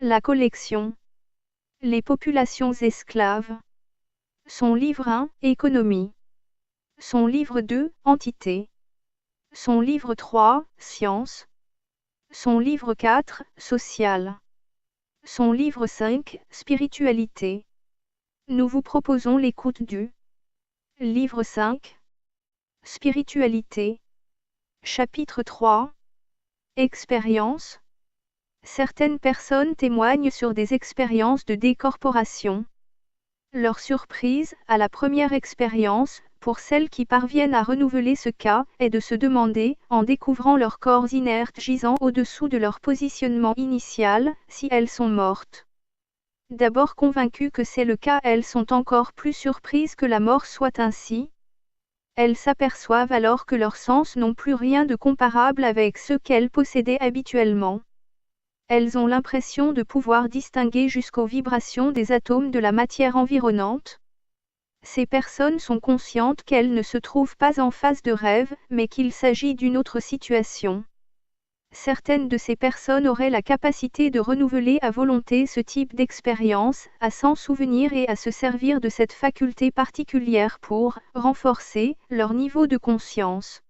La collection. Les populations esclaves. Son livre 1, Économie. Son livre 2, Entité. Son livre 3, Sciences. Son livre 4, Social. Son livre 5, Spiritualité. Nous vous proposons l'écoute du livre 5, Spiritualité. Chapitre 3. Expérience. Certaines personnes témoignent sur des expériences de décorporation. Leur surprise, à la première expérience, pour celles qui parviennent à renouveler ce cas, est de se demander, en découvrant leur corps inerte gisant au-dessous de leur positionnement initial, si elles sont mortes. D'abord convaincues que c'est le cas, elles sont encore plus surprises que la mort soit ainsi. Elles s'aperçoivent alors que leurs sens n'ont plus rien de comparable avec ceux qu'elles possédaient habituellement. Elles ont l'impression de pouvoir distinguer jusqu'aux vibrations des atomes de la matière environnante. Ces personnes sont conscientes qu'elles ne se trouvent pas en phase de rêve, mais qu'il s'agit d'une autre situation. Certaines de ces personnes auraient la capacité de renouveler à volonté ce type d'expérience, à s'en souvenir et à se servir de cette faculté particulière pour renforcer leur niveau de conscience.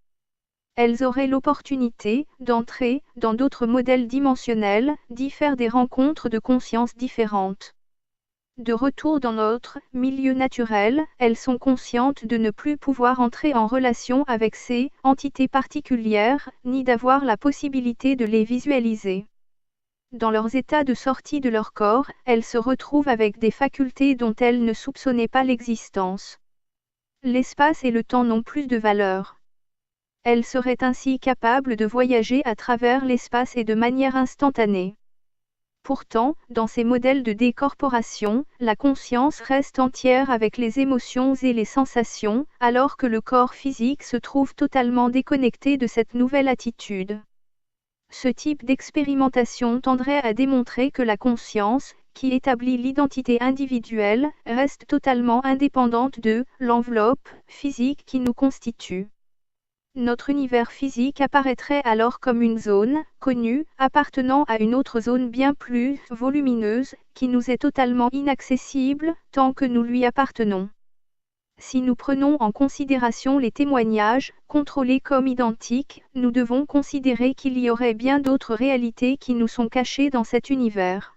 Elles auraient l'opportunité d'entrer dans d'autres modèles dimensionnels, d'y faire des rencontres de conscience différentes. De retour dans notre milieu naturel, elles sont conscientes de ne plus pouvoir entrer en relation avec ces entités particulières, ni d'avoir la possibilité de les visualiser. Dans leurs états de sortie de leur corps, elles se retrouvent avec des facultés dont elles ne soupçonnaient pas l'existence. L'espace et le temps n'ont plus de valeur. Elles seraient ainsi capables de voyager à travers l'espace et de manière instantanée. Pourtant, dans ces modèles de décorporation, la conscience reste entière avec les émotions et les sensations, alors que le corps physique se trouve totalement déconnecté de cette nouvelle attitude. Ce type d'expérimentation tendrait à démontrer que la conscience, qui établit l'identité individuelle, reste totalement indépendante de l'enveloppe physique qui nous constitue. Notre univers physique apparaîtrait alors comme une zone, connue, appartenant à une autre zone bien plus volumineuse, qui nous est totalement inaccessible, tant que nous lui appartenons. Si nous prenons en considération les témoignages, contrôlés comme identiques, nous devons considérer qu'il y aurait bien d'autres réalités qui nous sont cachées dans cet univers.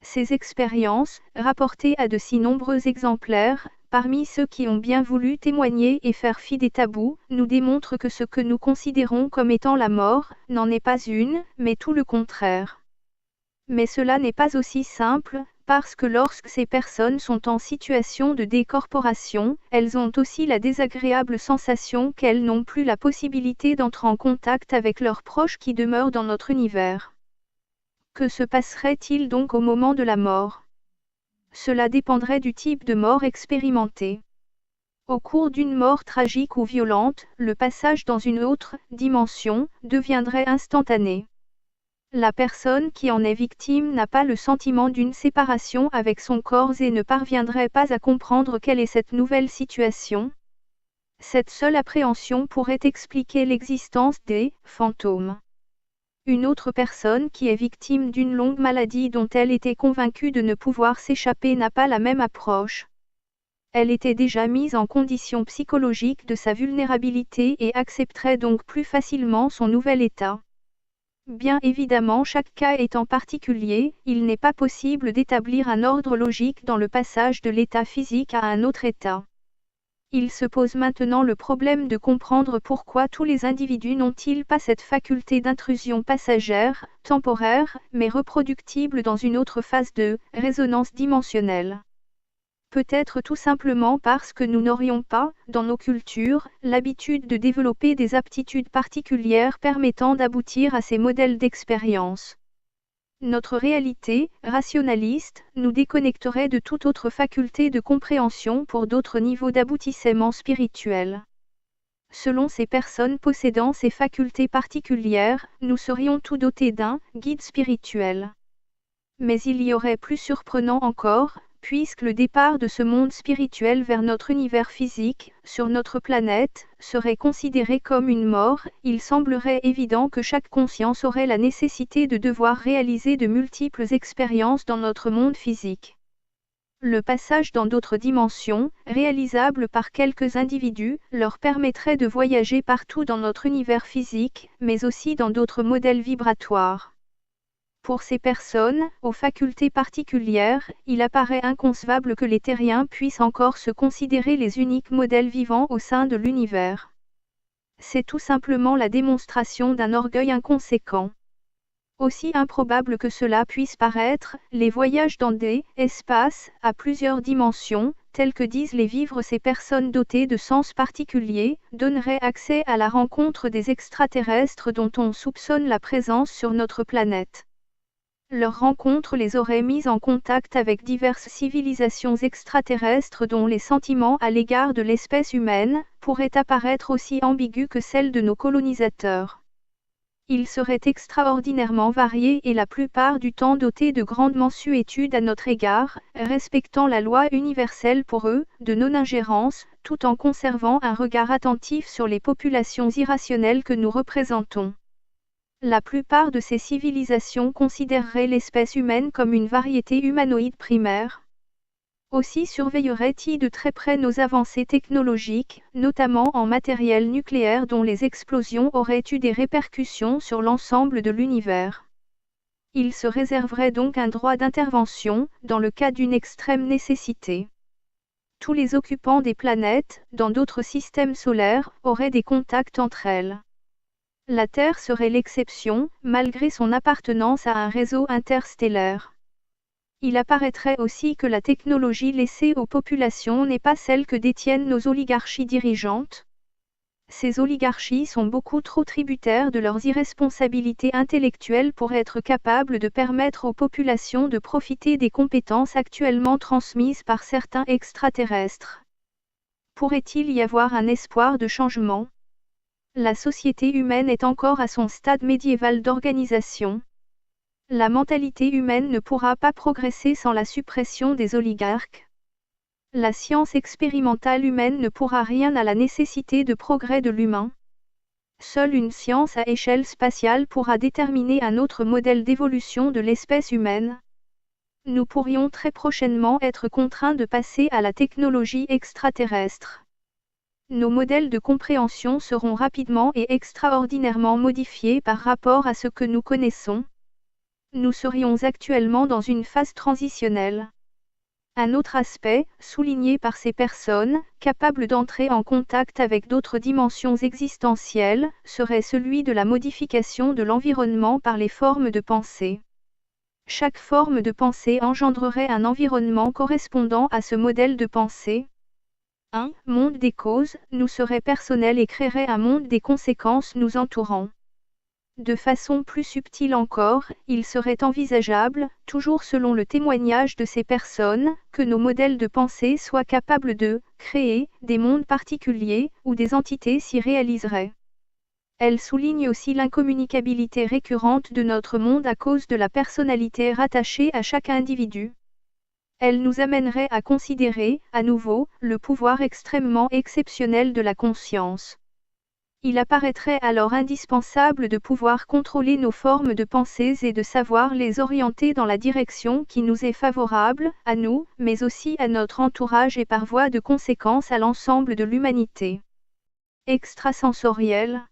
Ces expériences, rapportées à de si nombreux exemplaires, parmi ceux qui ont bien voulu témoigner et faire fi des tabous, nous démontrent que ce que nous considérons comme étant la mort, n'en est pas une, mais tout le contraire. Mais cela n'est pas aussi simple, parce que lorsque ces personnes sont en situation de décorporation, elles ont aussi la désagréable sensation qu'elles n'ont plus la possibilité d'entrer en contact avec leurs proches qui demeurent dans notre univers. Que se passerait-il donc au moment de la mort ? Cela dépendrait du type de mort expérimentée. Au cours d'une mort tragique ou violente, le passage dans une autre dimension deviendrait instantané. La personne qui en est victime n'a pas le sentiment d'une séparation avec son corps et ne parviendrait pas à comprendre quelle est cette nouvelle situation. Cette seule appréhension pourrait expliquer l'existence des fantômes. Une autre personne qui est victime d'une longue maladie dont elle était convaincue de ne pouvoir s'échapper n'a pas la même approche. Elle était déjà mise en condition psychologique de sa vulnérabilité et accepterait donc plus facilement son nouvel état. Bien évidemment, chaque cas étant particulier, il n'est pas possible d'établir un ordre logique dans le passage de l'état physique à un autre état. Il se pose maintenant le problème de comprendre pourquoi tous les individus n'ont-ils pas cette faculté d'intrusion passagère, temporaire, mais reproductible dans une autre phase de résonance dimensionnelle. Peut-être tout simplement parce que nous n'aurions pas, dans nos cultures, l'habitude de développer des aptitudes particulières permettant d'aboutir à ces modèles d'expérience. Notre réalité, rationaliste, nous déconnecterait de toute autre faculté de compréhension pour d'autres niveaux d'aboutissement spirituel. Selon ces personnes possédant ces facultés particulières, nous serions tous dotés d'un guide spirituel. Mais il y aurait plus surprenant encore, puisque le départ de ce monde spirituel vers notre univers physique, sur notre planète, serait considéré comme une mort, il semblerait évident que chaque conscience aurait la nécessité de devoir réaliser de multiples expériences dans notre monde physique. Le passage dans d'autres dimensions, réalisable par quelques individus, leur permettrait de voyager partout dans notre univers physique, mais aussi dans d'autres modèles vibratoires. Pour ces personnes, aux facultés particulières, il apparaît inconcevable que les terriens puissent encore se considérer les uniques modèles vivants au sein de l'univers. C'est tout simplement la démonstration d'un orgueil inconséquent. Aussi improbable que cela puisse paraître, les voyages dans des espaces à plusieurs dimensions, tels que disent les vivre ces personnes dotées de sens particuliers, donneraient accès à la rencontre des extraterrestres dont on soupçonne la présence sur notre planète. Leur rencontre les aurait mis en contact avec diverses civilisations extraterrestres dont les sentiments à l'égard de l'espèce humaine pourraient apparaître aussi ambigus que celles de nos colonisateurs. Ils seraient extraordinairement variés et la plupart du temps dotés de grandes mansuétudes à notre égard, respectant la loi universelle pour eux, de non-ingérence, tout en conservant un regard attentif sur les populations irrationnelles que nous représentons. La plupart de ces civilisations considéreraient l'espèce humaine comme une variété humanoïde primaire. Aussi surveilleraient-ils de très près nos avancées technologiques, notamment en matériel nucléaire dont les explosions auraient eu des répercussions sur l'ensemble de l'univers. Ils se réserveraient donc un droit d'intervention, dans le cas d'une extrême nécessité. Tous les occupants des planètes, dans d'autres systèmes solaires, auraient des contacts entre elles. La Terre serait l'exception, malgré son appartenance à un réseau interstellaire. Il apparaîtrait aussi que la technologie laissée aux populations n'est pas celle que détiennent nos oligarchies dirigeantes. Ces oligarchies sont beaucoup trop tributaires de leurs irresponsabilités intellectuelles pour être capables de permettre aux populations de profiter des compétences actuellement transmises par certains extraterrestres. Pourrait-il y avoir un espoir de changement ? La société humaine est encore à son stade médiéval d'organisation. La mentalité humaine ne pourra pas progresser sans la suppression des oligarques. La science expérimentale humaine ne pourra rien à la nécessité de progrès de l'humain. Seule une science à échelle spatiale pourra déterminer un autre modèle d'évolution de l'espèce humaine. Nous pourrions très prochainement être contraints de passer à la technologie extraterrestre. Nos modèles de compréhension seront rapidement et extraordinairement modifiés par rapport à ce que nous connaissons. Nous serions actuellement dans une phase transitionnelle. Un autre aspect, souligné par ces personnes, capables d'entrer en contact avec d'autres dimensions existentielles, serait celui de la modification de l'environnement par les formes de pensée. Chaque forme de pensée engendrerait un environnement correspondant à ce modèle de pensée. Un monde des causes nous serait personnel et créerait un monde des conséquences nous entourant. De façon plus subtile encore, il serait envisageable, toujours selon le témoignage de ces personnes, que nos modèles de pensée soient capables de créer des mondes particuliers, où des entités s'y réaliseraient. Elle souligne aussi l'incommunicabilité récurrente de notre monde à cause de la personnalité rattachée à chaque individu. Elle nous amènerait à considérer, à nouveau, le pouvoir extrêmement exceptionnel de la conscience. Il apparaîtrait alors indispensable de pouvoir contrôler nos formes de pensées et de savoir les orienter dans la direction qui nous est favorable, à nous, mais aussi à notre entourage et par voie de conséquence à l'ensemble de l'humanité. Extrasensoriel.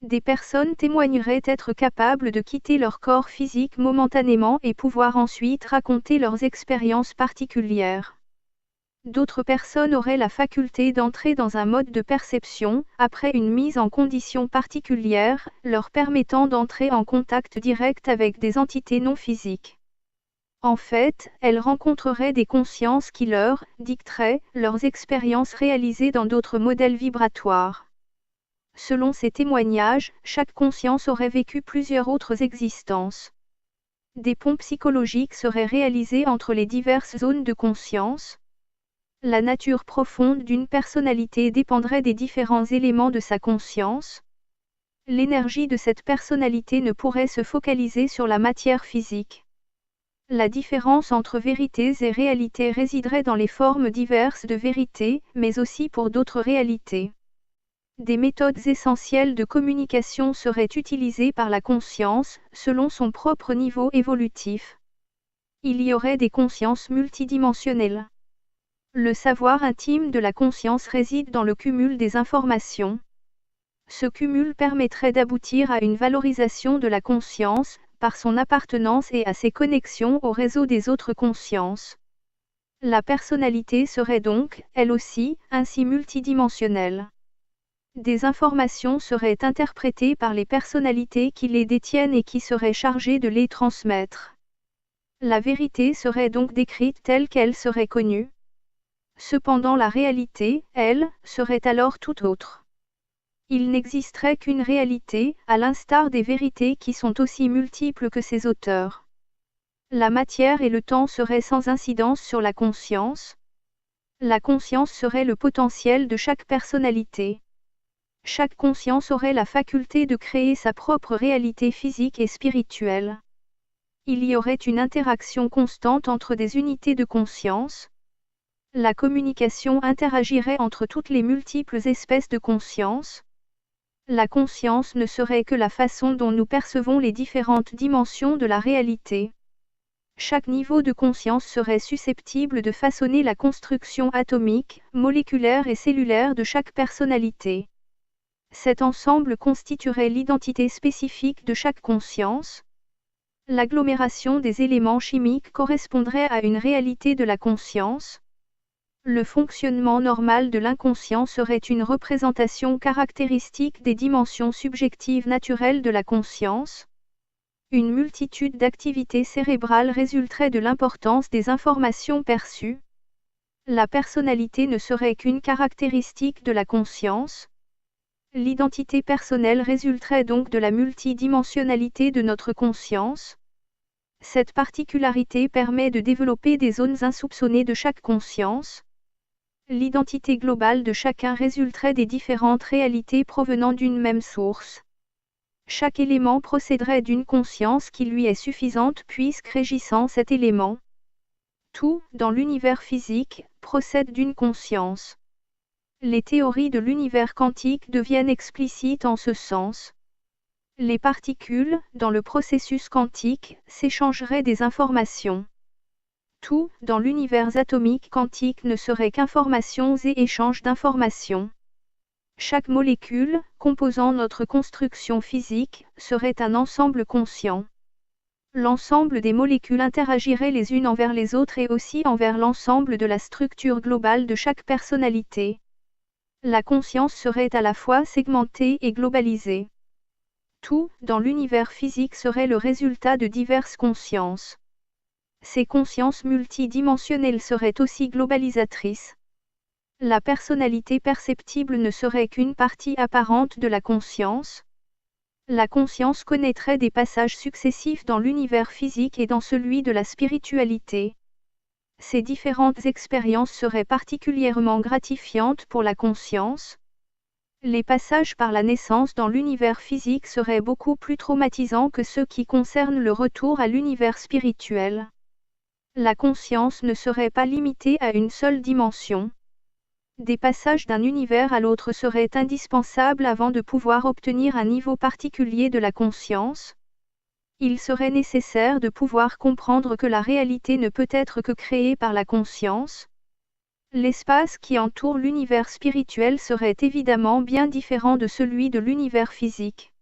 Des personnes témoigneraient être capables de quitter leur corps physique momentanément et pouvoir ensuite raconter leurs expériences particulières. D'autres personnes auraient la faculté d'entrer dans un mode de perception, après une mise en condition particulière, leur permettant d'entrer en contact direct avec des entités non physiques. En fait, elles rencontreraient des consciences qui leur dicteraient leurs expériences réalisées dans d'autres modèles vibratoires. Selon ces témoignages, chaque conscience aurait vécu plusieurs autres existences. Des ponts psychologiques seraient réalisés entre les diverses zones de conscience. La nature profonde d'une personnalité dépendrait des différents éléments de sa conscience. L'énergie de cette personnalité ne pourrait se focaliser sur la matière physique. La différence entre vérités et réalités résiderait dans les formes diverses de vérité, mais aussi pour d'autres réalités. Des méthodes essentielles de communication seraient utilisées par la conscience, selon son propre niveau évolutif. Il y aurait des consciences multidimensionnelles. Le savoir intime de la conscience réside dans le cumul des informations. Ce cumul permettrait d'aboutir à une valorisation de la conscience, par son appartenance et à ses connexions au réseau des autres consciences. La personnalité serait donc, elle aussi, ainsi multidimensionnelle. Des informations seraient interprétées par les personnalités qui les détiennent et qui seraient chargées de les transmettre. La vérité serait donc décrite telle qu'elle serait connue. Cependant la réalité, elle, serait alors tout autre. Il n'existerait qu'une réalité, à l'instar des vérités qui sont aussi multiples que ses auteurs. La matière et le temps seraient sans incidence sur la conscience. La conscience serait le potentiel de chaque personnalité. Chaque conscience aurait la faculté de créer sa propre réalité physique et spirituelle. Il y aurait une interaction constante entre des unités de conscience. La communication interagirait entre toutes les multiples espèces de conscience. La conscience ne serait que la façon dont nous percevons les différentes dimensions de la réalité. Chaque niveau de conscience serait susceptible de façonner la construction atomique, moléculaire et cellulaire de chaque personnalité. Cet ensemble constituerait l'identité spécifique de chaque conscience. L'agglomération des éléments chimiques correspondrait à une réalité de la conscience. Le fonctionnement normal de l'inconscient serait une représentation caractéristique des dimensions subjectives naturelles de la conscience. Une multitude d'activités cérébrales résulterait de l'importance des informations perçues. La personnalité ne serait qu'une caractéristique de la conscience. L'identité personnelle résulterait donc de la multidimensionnalité de notre conscience. Cette particularité permet de développer des zones insoupçonnées de chaque conscience. L'identité globale de chacun résulterait des différentes réalités provenant d'une même source. Chaque élément procéderait d'une conscience qui lui est suffisante puisque régissant cet élément. Tout, dans l'univers physique, procède d'une conscience. Les théories de l'univers quantique deviennent explicites en ce sens. Les particules, dans le processus quantique, s'échangeraient des informations. Tout, dans l'univers atomique quantique ne serait qu'informations et échanges d'informations. Chaque molécule, composant notre construction physique, serait un ensemble conscient. L'ensemble des molécules interagirait les unes envers les autres et aussi envers l'ensemble de la structure globale de chaque personnalité. La conscience serait à la fois segmentée et globalisée. Tout, dans l'univers physique serait le résultat de diverses consciences. Ces consciences multidimensionnelles seraient aussi globalisatrices. La personnalité perceptible ne serait qu'une partie apparente de la conscience. La conscience connaîtrait des passages successifs dans l'univers physique et dans celui de la spiritualité. Ces différentes expériences seraient particulièrement gratifiantes pour la conscience. Les passages par la naissance dans l'univers physique seraient beaucoup plus traumatisants que ceux qui concernent le retour à l'univers spirituel. La conscience ne serait pas limitée à une seule dimension. Des passages d'un univers à l'autre seraient indispensables avant de pouvoir obtenir un niveau particulier de la conscience. Il serait nécessaire de pouvoir comprendre que la réalité ne peut être que créée par la conscience. L'espace qui entoure l'univers spirituel serait évidemment bien différent de celui de l'univers physique.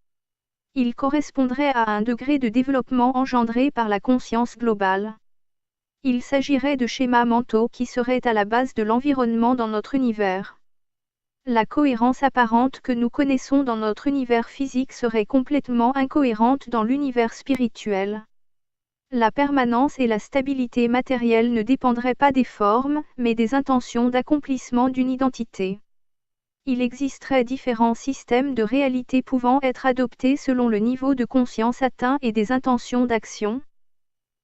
Il correspondrait à un degré de développement engendré par la conscience globale. Il s'agirait de schémas mentaux qui seraient à la base de l'environnement dans notre univers. La cohérence apparente que nous connaissons dans notre univers physique serait complètement incohérente dans l'univers spirituel. La permanence et la stabilité matérielle ne dépendraient pas des formes, mais des intentions d'accomplissement d'une identité. Il existerait différents systèmes de réalité pouvant être adoptés selon le niveau de conscience atteint et des intentions d'action.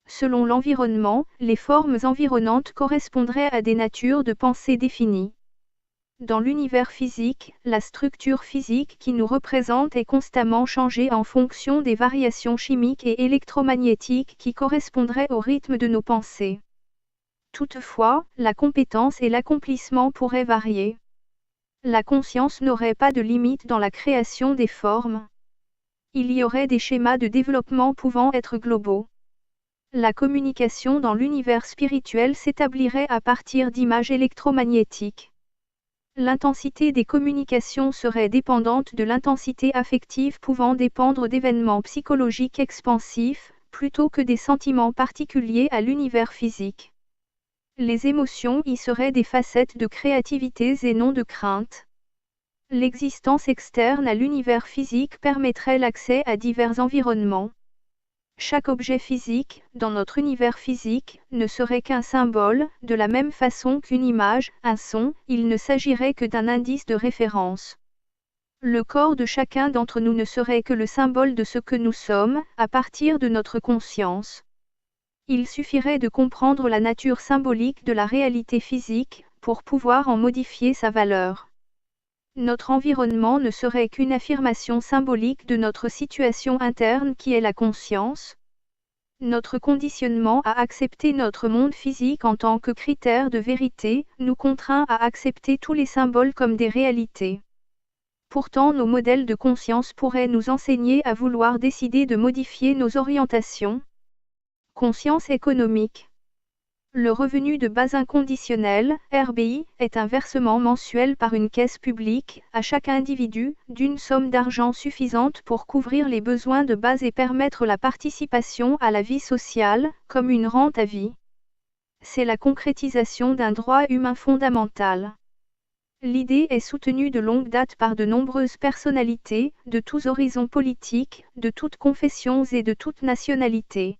Selon l'environnement, les formes environnantes correspondraient à des natures de pensée définies. Dans l'univers physique, la structure physique qui nous représente est constamment changée en fonction des variations chimiques et électromagnétiques qui correspondraient au rythme de nos pensées. Toutefois, la compétence et l'accomplissement pourraient varier. La conscience n'aurait pas de limite dans la création des formes. Il y aurait des schémas de développement pouvant être globaux. La communication dans l'univers spirituel s'établirait à partir d'images électromagnétiques. L'intensité des communications serait dépendante de l'intensité affective pouvant dépendre d'événements psychologiques expansifs, plutôt que des sentiments particuliers à l'univers physique. Les émotions y seraient des facettes de créativité et non de crainte. L'existence externe à l'univers physique permettrait l'accès à divers environnements. Chaque objet physique, dans notre univers physique, ne serait qu'un symbole, de la même façon qu'une image, un son, il ne s'agirait que d'un indice de référence. Le corps de chacun d'entre nous ne serait que le symbole de ce que nous sommes, à partir de notre conscience. Il suffirait de comprendre la nature symbolique de la réalité physique, pour pouvoir en modifier sa valeur. Notre environnement ne serait qu'une affirmation symbolique de notre situation interne qui est la conscience. Notre conditionnement à accepter notre monde physique en tant que critère de vérité, nous contraint à accepter tous les symboles comme des réalités. Pourtant, nos modèles de conscience pourraient nous enseigner à vouloir décider de modifier nos orientations. Conscience économique. Le revenu de base inconditionnel, RBI, est un versement mensuel par une caisse publique, à chaque individu, d'une somme d'argent suffisante pour couvrir les besoins de base et permettre la participation à la vie sociale, comme une rente à vie. C'est la concrétisation d'un droit humain fondamental. L'idée est soutenue de longue date par de nombreuses personnalités, de tous horizons politiques, de toutes confessions et de toutes nationalités.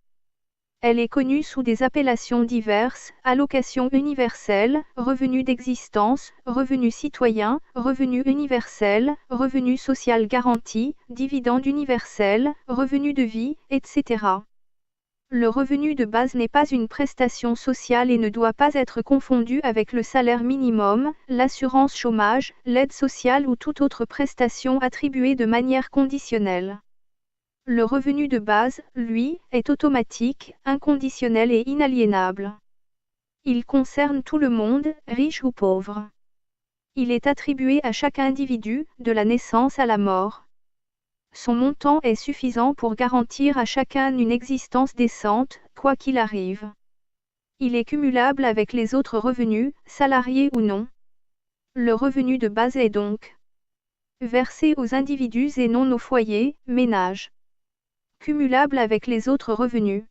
Elle est connue sous des appellations diverses, allocation universelle, revenu d'existence, revenu citoyen, revenu universel, revenu social garanti, dividende universel, revenu de vie, etc. Le revenu de base n'est pas une prestation sociale et ne doit pas être confondu avec le salaire minimum, l'assurance chômage, l'aide sociale ou toute autre prestation attribuée de manière conditionnelle. Le revenu de base, lui, est automatique, inconditionnel et inaliénable. Il concerne tout le monde, riche ou pauvre. Il est attribué à chaque individu, de la naissance à la mort. Son montant est suffisant pour garantir à chacun une existence décente, quoi qu'il arrive. Il est cumulable avec les autres revenus, salariés ou non. Le revenu de base est donc versé aux individus et non aux foyers, ménages. Cumulable avec les autres revenus.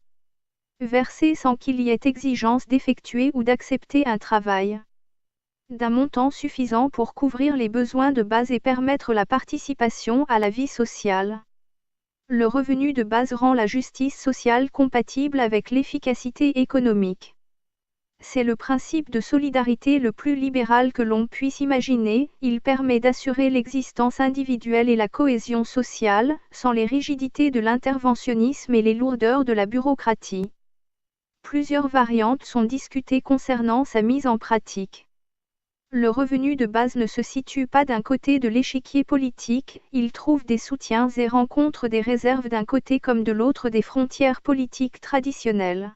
Versé sans qu'il y ait exigence d'effectuer ou d'accepter un travail. D'un montant suffisant pour couvrir les besoins de base et permettre la participation à la vie sociale. Le revenu de base rend la justice sociale compatible avec l'efficacité économique. C'est le principe de solidarité le plus libéral que l'on puisse imaginer, il permet d'assurer l'existence individuelle et la cohésion sociale, sans les rigidités de l'interventionnisme et les lourdeurs de la bureaucratie. Plusieurs variantes sont discutées concernant sa mise en pratique. Le revenu de base ne se situe pas d'un côté de l'échiquier politique, il trouve des soutiens et rencontre des réserves d'un côté comme de l'autre des frontières politiques traditionnelles.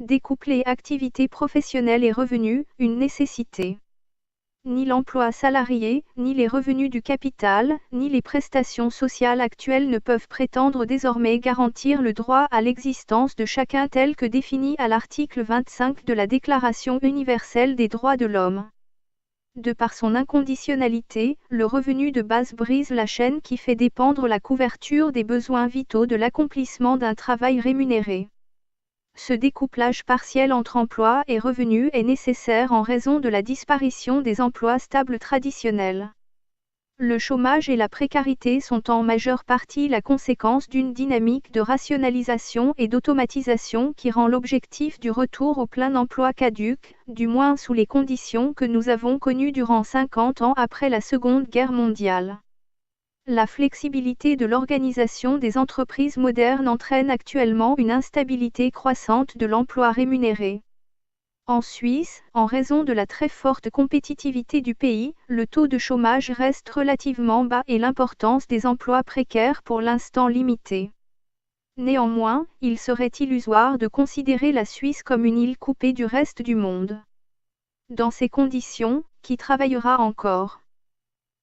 Découpler activité professionnelle et revenus, une nécessité. Ni l'emploi salarié, ni les revenus du capital, ni les prestations sociales actuelles ne peuvent prétendre désormais garantir le droit à l'existence de chacun tel que défini à l'article 25 de la Déclaration universelle des droits de l'homme. De par son inconditionnalité, le revenu de base brise la chaîne qui fait dépendre la couverture des besoins vitaux de l'accomplissement d'un travail rémunéré. Ce découplage partiel entre emploi et revenu est nécessaire en raison de la disparition des emplois stables traditionnels. Le chômage et la précarité sont en majeure partie la conséquence d'une dynamique de rationalisation et d'automatisation qui rend l'objectif du retour au plein emploi caduc, du moins sous les conditions que nous avons connues durant 50 ans après la Seconde Guerre mondiale. La flexibilité de l'organisation des entreprises modernes entraîne actuellement une instabilité croissante de l'emploi rémunéré. En Suisse, en raison de la très forte compétitivité du pays, le taux de chômage reste relativement bas et l'importance des emplois précaires pour l'instant limitée. Néanmoins, il serait illusoire de considérer la Suisse comme une île coupée du reste du monde. Dans ces conditions, qui travaillera encore?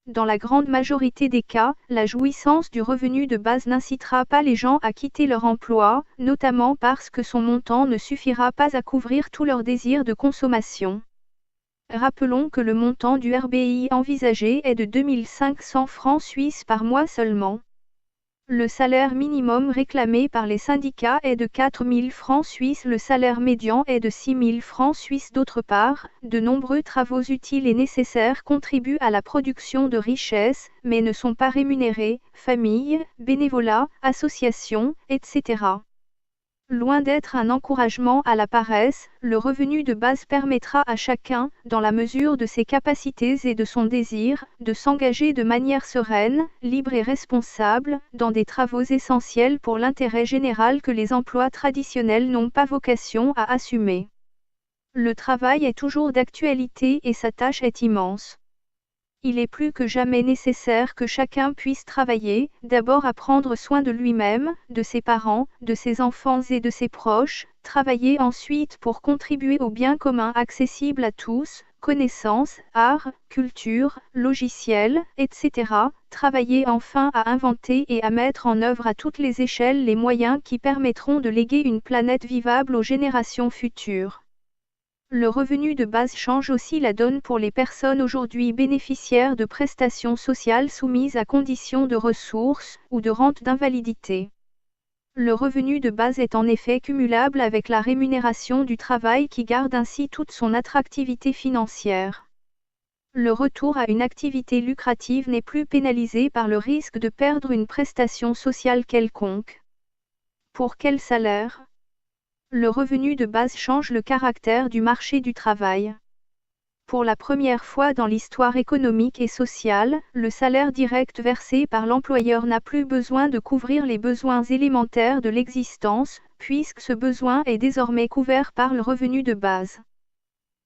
Dans la grande majorité des cas, la jouissance du revenu de base n'incitera pas les gens à quitter leur emploi, notamment parce que son montant ne suffira pas à couvrir tous leurs désirs de consommation. Rappelons que le montant du RBI envisagé est de 2 500 francs suisses par mois seulement. Le salaire minimum réclamé par les syndicats est de 4 000 francs suisses, le salaire médian est de 6 000 francs suisses. D'autre part, de nombreux travaux utiles et nécessaires contribuent à la production de richesses, mais ne sont pas rémunérés, familles, bénévolat, associations, etc. Loin d'être un encouragement à la paresse, le revenu de base permettra à chacun, dans la mesure de ses capacités et de son désir, de s'engager de manière sereine, libre et responsable, dans des travaux essentiels pour l'intérêt général que les emplois traditionnels n'ont pas vocation à assumer. Le travail est toujours d'actualité et sa tâche est immense. Il est plus que jamais nécessaire que chacun puisse travailler, d'abord à prendre soin de lui-même, de ses parents, de ses enfants et de ses proches, travailler ensuite pour contribuer au bien commun accessible à tous, connaissances, art, culture, logiciels, etc. Travailler enfin à inventer et à mettre en œuvre à toutes les échelles les moyens qui permettront de léguer une planète vivable aux générations futures. Le revenu de base change aussi la donne pour les personnes aujourd'hui bénéficiaires de prestations sociales soumises à conditions de ressources ou de rente d'invalidité. Le revenu de base est en effet cumulable avec la rémunération du travail qui garde ainsi toute son attractivité financière. Le retour à une activité lucrative n'est plus pénalisé par le risque de perdre une prestation sociale quelconque. Pour quel salaire ? Le revenu de base change le caractère du marché du travail. Pour la première fois dans l'histoire économique et sociale, le salaire direct versé par l'employeur n'a plus besoin de couvrir les besoins élémentaires de l'existence, puisque ce besoin est désormais couvert par le revenu de base.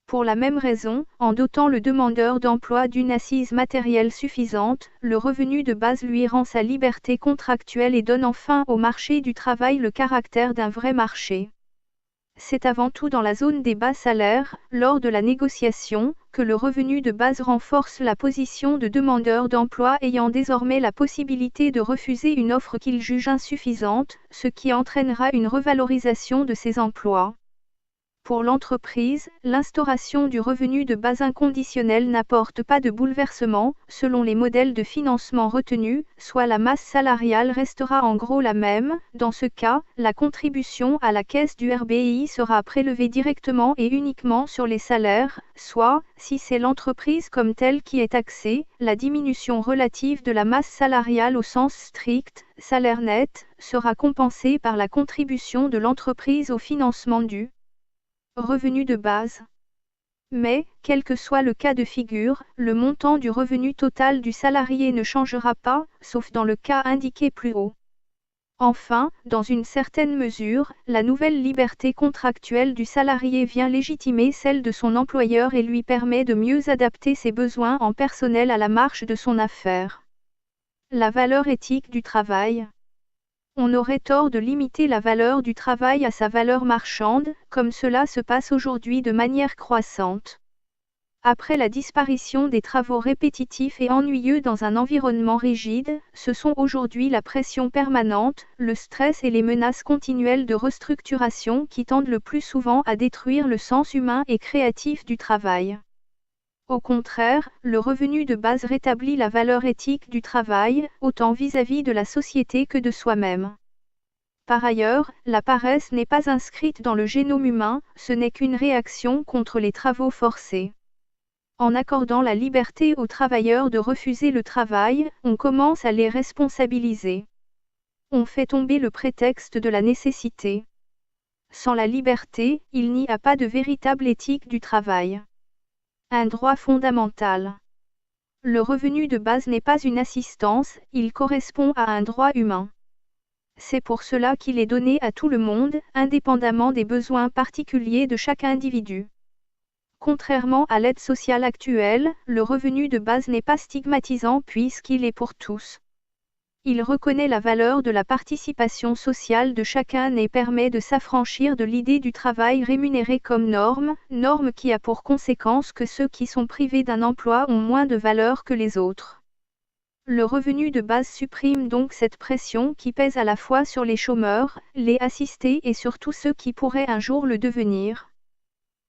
Pour la même raison, en dotant le demandeur d'emploi d'une assise matérielle suffisante, le revenu de base lui rend sa liberté contractuelle et donne enfin au marché du travail le caractère d'un vrai marché. C'est avant tout dans la zone des bas salaires, lors de la négociation, que le revenu de base renforce la position de demandeur d'emploi ayant désormais la possibilité de refuser une offre qu'il juge insuffisante, ce qui entraînera une revalorisation de ses emplois. Pour l'entreprise, l'instauration du revenu de base inconditionnel n'apporte pas de bouleversement, selon les modèles de financement retenus, soit la masse salariale restera en gros la même. Dans ce cas, la contribution à la caisse du RBI sera prélevée directement et uniquement sur les salaires, soit, si c'est l'entreprise comme telle qui est taxée, la diminution relative de la masse salariale au sens strict, salaire net, sera compensée par la contribution de l'entreprise au financement du revenu de base. Mais, quel que soit le cas de figure, le montant du revenu total du salarié ne changera pas, sauf dans le cas indiqué plus haut. Enfin, dans une certaine mesure, la nouvelle liberté contractuelle du salarié vient légitimer celle de son employeur et lui permet de mieux adapter ses besoins en personnel à la marche de son affaire. La valeur éthique du travail. On aurait tort de limiter la valeur du travail à sa valeur marchande, comme cela se passe aujourd'hui de manière croissante. Après la disparition des travaux répétitifs et ennuyeux dans un environnement rigide, ce sont aujourd'hui la pression permanente, le stress et les menaces continuelles de restructuration qui tendent le plus souvent à détruire le sens humain et créatif du travail. Au contraire, le revenu de base rétablit la valeur éthique du travail, autant vis-à-vis de la société que de soi-même. Par ailleurs, la paresse n'est pas inscrite dans le génome humain, ce n'est qu'une réaction contre les travaux forcés. En accordant la liberté aux travailleurs de refuser le travail, on commence à les responsabiliser. On fait tomber le prétexte de la nécessité. Sans la liberté, il n'y a pas de véritable éthique du travail. Un droit fondamental. Le revenu de base n'est pas une assistance, il correspond à un droit humain. C'est pour cela qu'il est donné à tout le monde, indépendamment des besoins particuliers de chaque individu. Contrairement à l'aide sociale actuelle, le revenu de base n'est pas stigmatisant puisqu'il est pour tous. Il reconnaît la valeur de la participation sociale de chacun et permet de s'affranchir de l'idée du travail rémunéré comme norme qui a pour conséquence que ceux qui sont privés d'un emploi ont moins de valeur que les autres. Le revenu de base supprime donc cette pression qui pèse à la fois sur les chômeurs, les assistés et sur tous ceux qui pourraient un jour le devenir.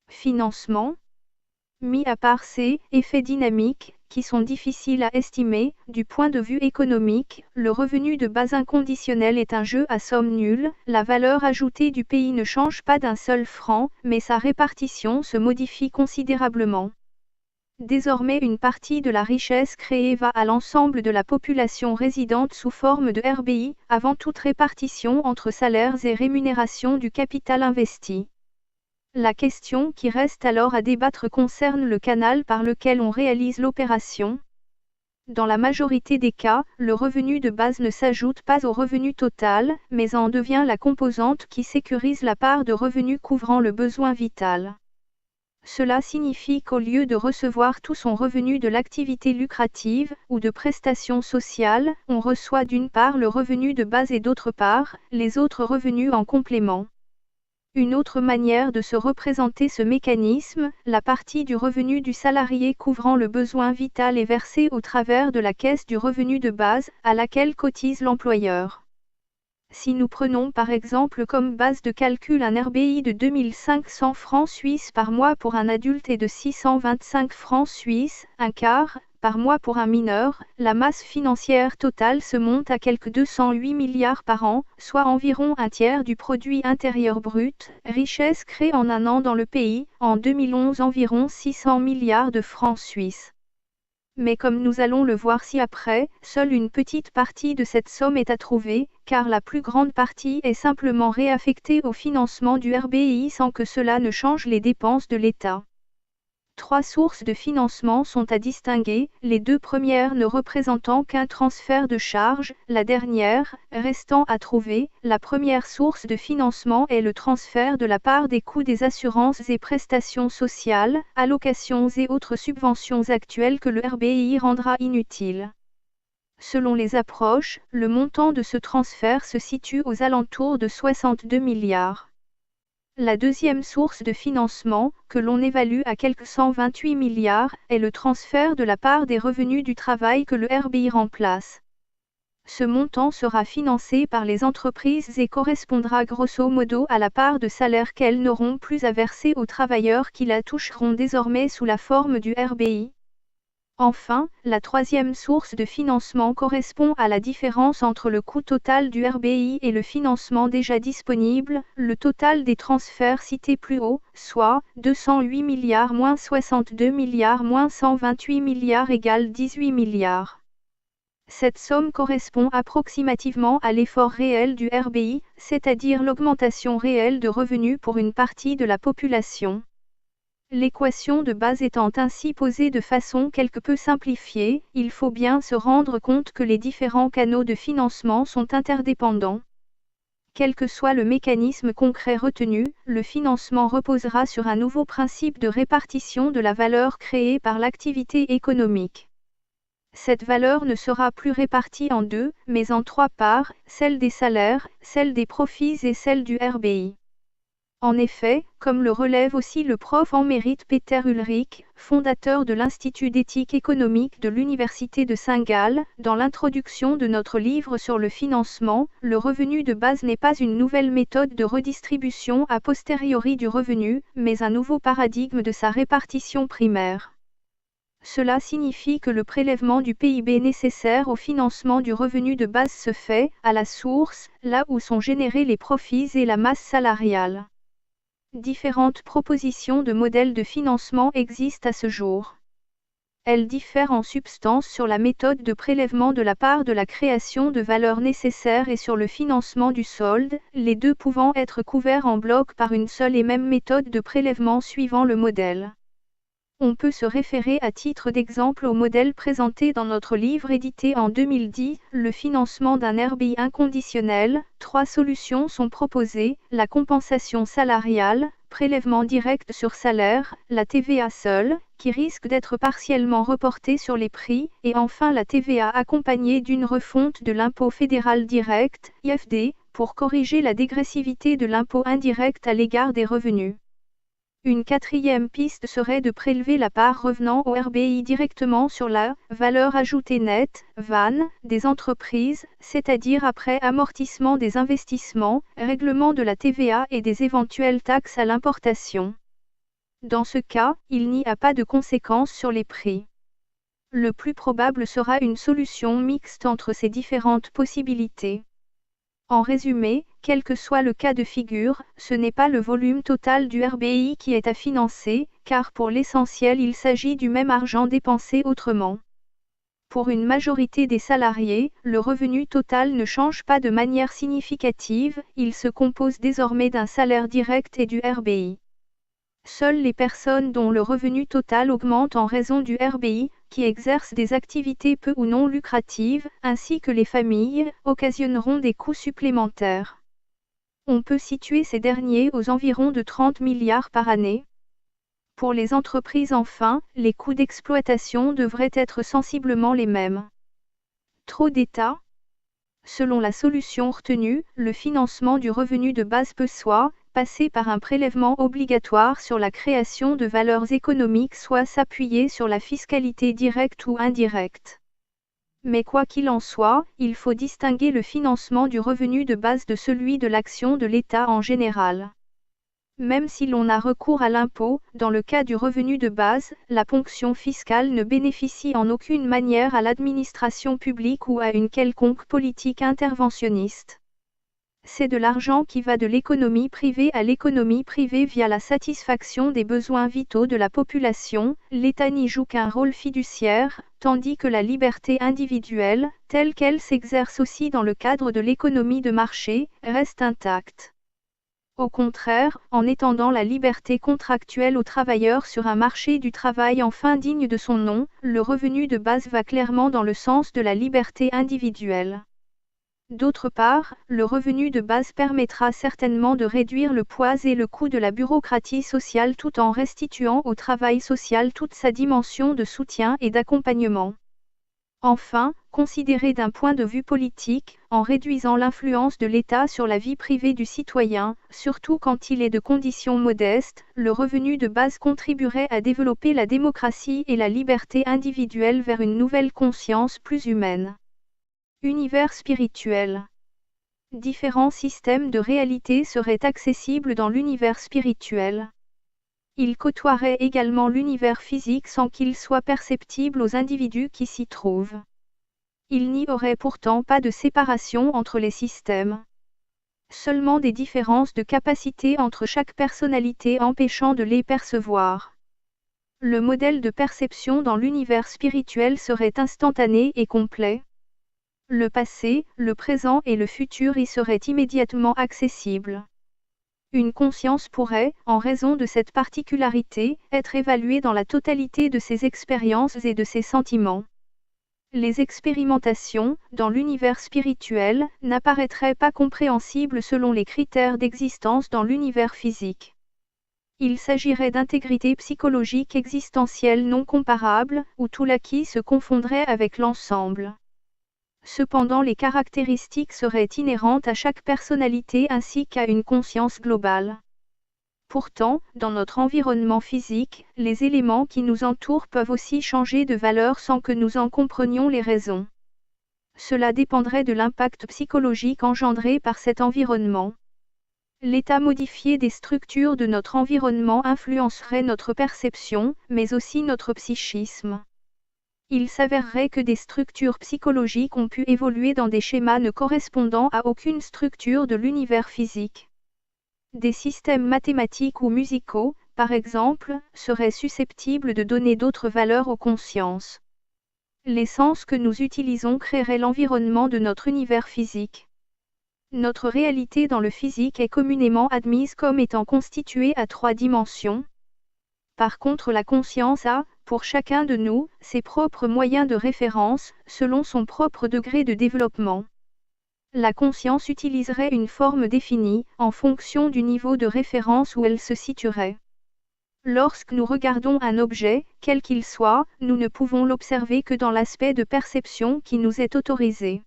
Financement. Mis à part ces effets dynamiques, qui sont difficiles à estimer, du point de vue économique, le revenu de base inconditionnel est un jeu à somme nulle, la valeur ajoutée du pays ne change pas d'un seul franc, mais sa répartition se modifie considérablement. Désormais une partie de la richesse créée va à l'ensemble de la population résidente sous forme de RBI, avant toute répartition entre salaires et rémunération du capital investi. La question qui reste alors à débattre concerne le canal par lequel on réalise l'opération. Dans la majorité des cas, le revenu de base ne s'ajoute pas au revenu total, mais en devient la composante qui sécurise la part de revenu couvrant le besoin vital. Cela signifie qu'au lieu de recevoir tout son revenu de l'activité lucrative ou de prestations sociales, on reçoit d'une part le revenu de base et d'autre part, les autres revenus en complément. Une autre manière de se représenter ce mécanisme, la partie du revenu du salarié couvrant le besoin vital est versée au travers de la caisse du revenu de base, à laquelle cotise l'employeur. Si nous prenons par exemple comme base de calcul un RBI de 2500 francs suisses par mois pour un adulte et de 625 francs suisses, un quart, par mois pour un mineur, la masse financière totale se monte à quelque 208 milliards par an, soit environ un tiers du produit intérieur brut, richesse créée en un an dans le pays, en 2011 environ 600 milliards de francs suisses. Mais comme nous allons le voir ci-après, seule une petite partie de cette somme est à trouver, car la plus grande partie est simplement réaffectée au financement du RBI sans que cela ne change les dépenses de l'État. Trois sources de financement sont à distinguer, les deux premières ne représentant qu'un transfert de charges, la dernière, restant à trouver. La première source de financement est le transfert de la part des coûts des assurances et prestations sociales, allocations et autres subventions actuelles que le RBI rendra inutiles. Selon les approches, le montant de ce transfert se situe aux alentours de 62 milliards. La deuxième source de financement, que l'on évalue à quelque 128 milliards, est le transfert de la part des revenus du travail que le RBI remplace. Ce montant sera financé par les entreprises et correspondra grosso modo à la part de salaire qu'elles n'auront plus à verser aux travailleurs qui la toucheront désormais sous la forme du RBI. Enfin, la troisième source de financement correspond à la différence entre le coût total du RBI et le financement déjà disponible, le total des transferts cités plus haut, soit 208 milliards moins 62 milliards moins 128 milliards égale 18 milliards. Cette somme correspond approximativement à l'effort réel du RBI, c'est-à-dire l'augmentation réelle de revenus pour une partie de la population. L'équation de base étant ainsi posée de façon quelque peu simplifiée, il faut bien se rendre compte que les différents canaux de financement sont interdépendants. Quel que soit le mécanisme concret retenu, le financement reposera sur un nouveau principe de répartition de la valeur créée par l'activité économique. Cette valeur ne sera plus répartie en deux, mais en trois parts, celle des salaires, celle des profits et celle du RBI. En effet, comme le relève aussi le prof en mérite Peter Ulrich, fondateur de l'Institut d'éthique économique de l'Université de Saint-Gall, dans l'introduction de notre livre sur le financement, le revenu de base n'est pas une nouvelle méthode de redistribution a posteriori du revenu, mais un nouveau paradigme de sa répartition primaire. Cela signifie que le prélèvement du PIB nécessaire au financement du revenu de base se fait, à la source, là où sont générés les profits et la masse salariale. Différentes propositions de modèles de financement existent à ce jour. Elles diffèrent en substance sur la méthode de prélèvement de la part de la création de valeur nécessaire et sur le financement du solde, les deux pouvant être couverts en bloc par une seule et même méthode de prélèvement suivant le modèle. On peut se référer à titre d'exemple au modèle présenté dans notre livre édité en 2010, le financement d'un RBI inconditionnel. Trois solutions sont proposées, la compensation salariale, prélèvement direct sur salaire, la TVA seule, qui risque d'être partiellement reportée sur les prix, et enfin la TVA accompagnée d'une refonte de l'impôt fédéral direct, IFD, pour corriger la dégressivité de l'impôt indirect à l'égard des revenus. Une quatrième piste serait de prélever la part revenant au RBI directement sur la valeur ajoutée nette, VAN, des entreprises, c'est-à-dire après amortissement des investissements, règlement de la TVA et des éventuelles taxes à l'importation. Dans ce cas, il n'y a pas de conséquences sur les prix. Le plus probable sera une solution mixte entre ces différentes possibilités. En résumé, quel que soit le cas de figure, ce n'est pas le volume total du RBI qui est à financer, car pour l'essentiel il s'agit du même argent dépensé autrement. Pour une majorité des salariés, le revenu total ne change pas de manière significative, il se compose désormais d'un salaire direct et du RBI. Seules les personnes dont le revenu total augmente en raison du RBI, qui exercent des activités peu ou non lucratives, ainsi que les familles, occasionneront des coûts supplémentaires. On peut situer ces derniers aux environs de 30 milliards par année. Pour les entreprises enfin, les coûts d'exploitation devraient être sensiblement les mêmes. Trop d'État ? Selon la solution retenue, le financement du revenu de base peut soit passer par un prélèvement obligatoire sur la création de valeurs économiques, soit s'appuyer sur la fiscalité directe ou indirecte. Mais quoi qu'il en soit, il faut distinguer le financement du revenu de base de celui de l'action de l'État en général. Même si l'on a recours à l'impôt, dans le cas du revenu de base, la ponction fiscale ne bénéficie en aucune manière à l'administration publique ou à une quelconque politique interventionniste. C'est de l'argent qui va de l'économie privée à l'économie privée via la satisfaction des besoins vitaux de la population. L'État n'y joue qu'un rôle fiduciaire, tandis que la liberté individuelle, telle qu'elle s'exerce aussi dans le cadre de l'économie de marché, reste intacte. Au contraire, en étendant la liberté contractuelle aux travailleurs sur un marché du travail enfin digne de son nom, le revenu de base va clairement dans le sens de la liberté individuelle. D'autre part, le revenu de base permettra certainement de réduire le poids et le coût de la bureaucratie sociale tout en restituant au travail social toute sa dimension de soutien et d'accompagnement. Enfin, considéré d'un point de vue politique, en réduisant l'influence de l'État sur la vie privée du citoyen, surtout quand il est de conditions modestes, le revenu de base contribuerait à développer la démocratie et la liberté individuelle vers une nouvelle conscience plus humaine. Univers spirituel. Différents systèmes de réalité seraient accessibles dans l'univers spirituel. Ils côtoieraient également l'univers physique sans qu'il soit perceptible aux individus qui s'y trouvent. Il n'y aurait pourtant pas de séparation entre les systèmes. Seulement des différences de capacité entre chaque personnalité empêchant de les percevoir. Le modèle de perception dans l'univers spirituel serait instantané et complet. Le passé, le présent et le futur y seraient immédiatement accessibles. Une conscience pourrait, en raison de cette particularité, être évaluée dans la totalité de ses expériences et de ses sentiments. Les expérimentations, dans l'univers spirituel, n'apparaîtraient pas compréhensibles selon les critères d'existence dans l'univers physique. Il s'agirait d'intégrité psychologique existentielle non comparable, où tout l'acquis se confondrait avec l'ensemble. Cependant les caractéristiques seraient inhérentes à chaque personnalité ainsi qu'à une conscience globale. Pourtant, dans notre environnement physique, les éléments qui nous entourent peuvent aussi changer de valeur sans que nous en comprenions les raisons. Cela dépendrait de l'impact psychologique engendré par cet environnement. L'état modifié des structures de notre environnement influencerait notre perception, mais aussi notre psychisme. Il s'avérerait que des structures psychologiques ont pu évoluer dans des schémas ne correspondant à aucune structure de l'univers physique. Des systèmes mathématiques ou musicaux, par exemple, seraient susceptibles de donner d'autres valeurs aux consciences. Les sens que nous utilisons créeraient l'environnement de notre univers physique. Notre réalité dans le physique est communément admise comme étant constituée à 3 dimensions. Par contre, la conscience a, pour chacun de nous, ses propres moyens de référence, selon son propre degré de développement. La conscience utiliserait une forme définie, en fonction du niveau de référence où elle se situerait. Lorsque nous regardons un objet, quel qu'il soit, nous ne pouvons l'observer que dans l'aspect de perception qui nous est autorisé.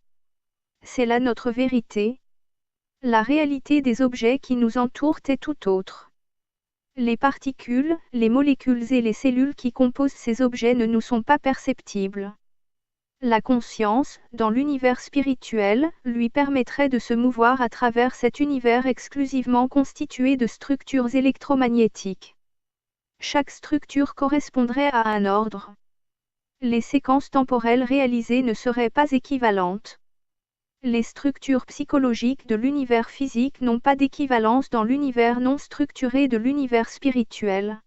C'est là notre vérité. La réalité des objets qui nous entourent est tout autre. Les particules, les molécules et les cellules qui composent ces objets ne nous sont pas perceptibles. La conscience, dans l'univers spirituel, lui permettrait de se mouvoir à travers cet univers exclusivement constitué de structures électromagnétiques. Chaque structure correspondrait à un ordre. Les séquences temporelles réalisées ne seraient pas équivalentes. Les structures psychologiques de l'univers physique n'ont pas d'équivalence dans l'univers non structuré de l'univers spirituel.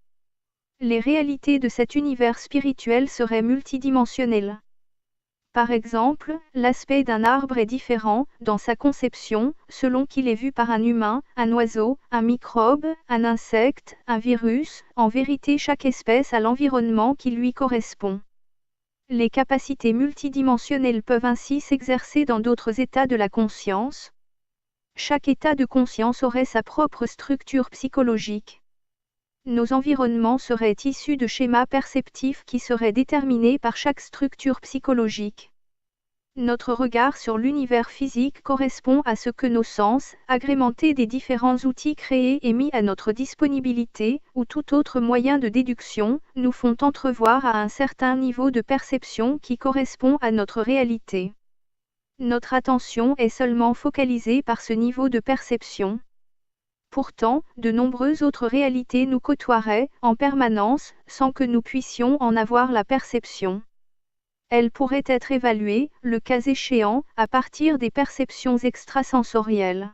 Les réalités de cet univers spirituel seraient multidimensionnelles. Par exemple, l'aspect d'un arbre est différent, dans sa conception, selon qu'il est vu par un humain, un oiseau, un microbe, un insecte, un virus. En vérité, chaque espèce a l'environnement qui lui correspond. Les capacités multidimensionnelles peuvent ainsi s'exercer dans d'autres états de la conscience. Chaque état de conscience aurait sa propre structure psychologique. Nos environnements seraient issus de schémas perceptifs qui seraient déterminés par chaque structure psychologique. Notre regard sur l'univers physique correspond à ce que nos sens, agrémentés des différents outils créés et mis à notre disponibilité, ou tout autre moyen de déduction, nous font entrevoir à un certain niveau de perception qui correspond à notre réalité. Notre attention est seulement focalisée par ce niveau de perception. Pourtant, de nombreuses autres réalités nous côtoieraient, en permanence, sans que nous puissions en avoir la perception. Elles pourraient être évaluées, le cas échéant, à partir des perceptions extrasensorielles.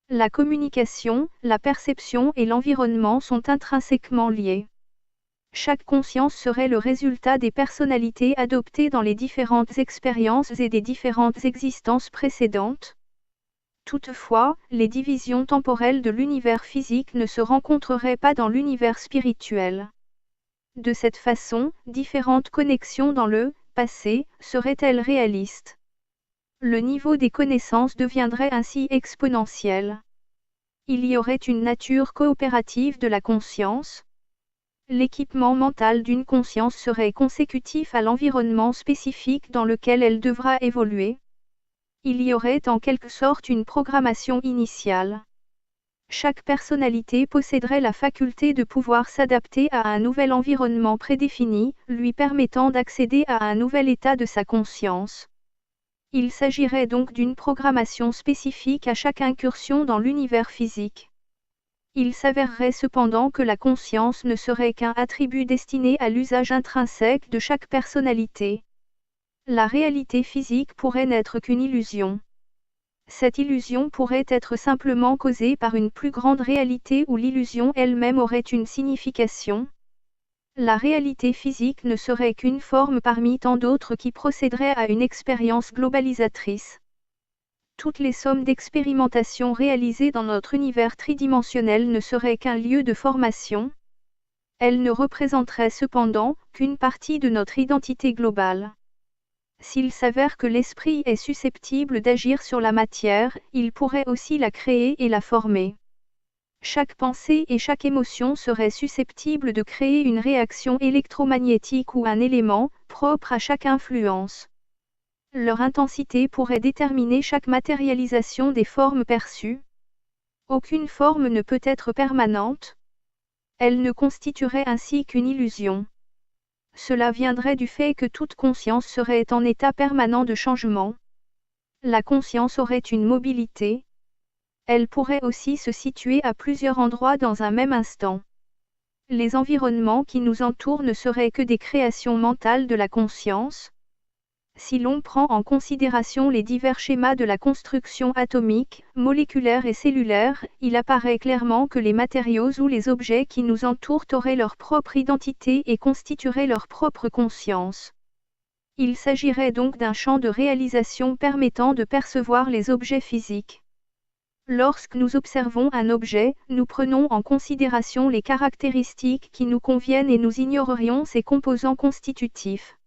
La communication, la perception et l'environnement sont intrinsèquement liés. Chaque conscience serait le résultat des personnalités adoptées dans les différentes expériences et des différentes existences précédentes. Toutefois, les divisions temporelles de l'univers physique ne se rencontreraient pas dans l'univers spirituel. De cette façon, différentes connexions dans le passé seraient-elles réalistes? Le niveau des connaissances deviendrait ainsi exponentiel. Il y aurait une nature coopérative de la conscience. L'équipement mental d'une conscience serait consécutif à l'environnement spécifique dans lequel elle devra évoluer. Il y aurait en quelque sorte une programmation initiale. Chaque personnalité posséderait la faculté de pouvoir s'adapter à un nouvel environnement prédéfini, lui permettant d'accéder à un nouvel état de sa conscience. Il s'agirait donc d'une programmation spécifique à chaque incursion dans l'univers physique. Il s'avérerait cependant que la conscience ne serait qu'un attribut destiné à l'usage intrinsèque de chaque personnalité. La réalité physique pourrait n'être qu'une illusion. Cette illusion pourrait être simplement causée par une plus grande réalité où l'illusion elle-même aurait une signification. La réalité physique ne serait qu'une forme parmi tant d'autres qui procéderaient à une expérience globalisatrice. Toutes les sommes d'expérimentation réalisées dans notre univers tridimensionnel ne seraient qu'un lieu de formation. Elles ne représenteraient cependant qu'une partie de notre identité globale. S'il s'avère que l'esprit est susceptible d'agir sur la matière, il pourrait aussi la créer et la former. Chaque pensée et chaque émotion seraient susceptibles de créer une réaction électromagnétique ou un élément, propre à chaque influence. Leur intensité pourrait déterminer chaque matérialisation des formes perçues. Aucune forme ne peut être permanente. Elle ne constituerait ainsi qu'une illusion. Cela viendrait du fait que toute conscience serait en état permanent de changement. La conscience aurait une mobilité. Elle pourrait aussi se situer à plusieurs endroits dans un même instant. Les environnements qui nous entourent ne seraient que des créations mentales de la conscience. Si l'on prend en considération les divers schémas de la construction atomique, moléculaire et cellulaire, il apparaît clairement que les matériaux ou les objets qui nous entourent auraient leur propre identité et constitueraient leur propre conscience. Il s'agirait donc d'un champ de réalisation permettant de percevoir les objets physiques. Lorsque nous observons un objet, nous prenons en considération les caractéristiques qui nous conviennent et nous ignorerions ses composants constitutifs.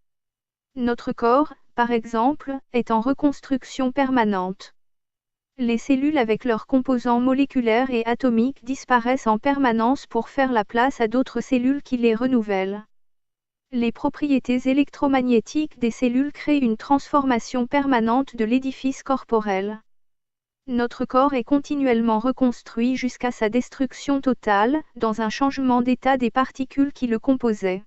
Notre corps, par exemple, est en reconstruction permanente. Les cellules avec leurs composants moléculaires et atomiques disparaissent en permanence pour faire la place à d'autres cellules qui les renouvellent. Les propriétés électromagnétiques des cellules créent une transformation permanente de l'édifice corporel. Notre corps est continuellement reconstruit jusqu'à sa destruction totale, dans un changement d'état des particules qui le composaient.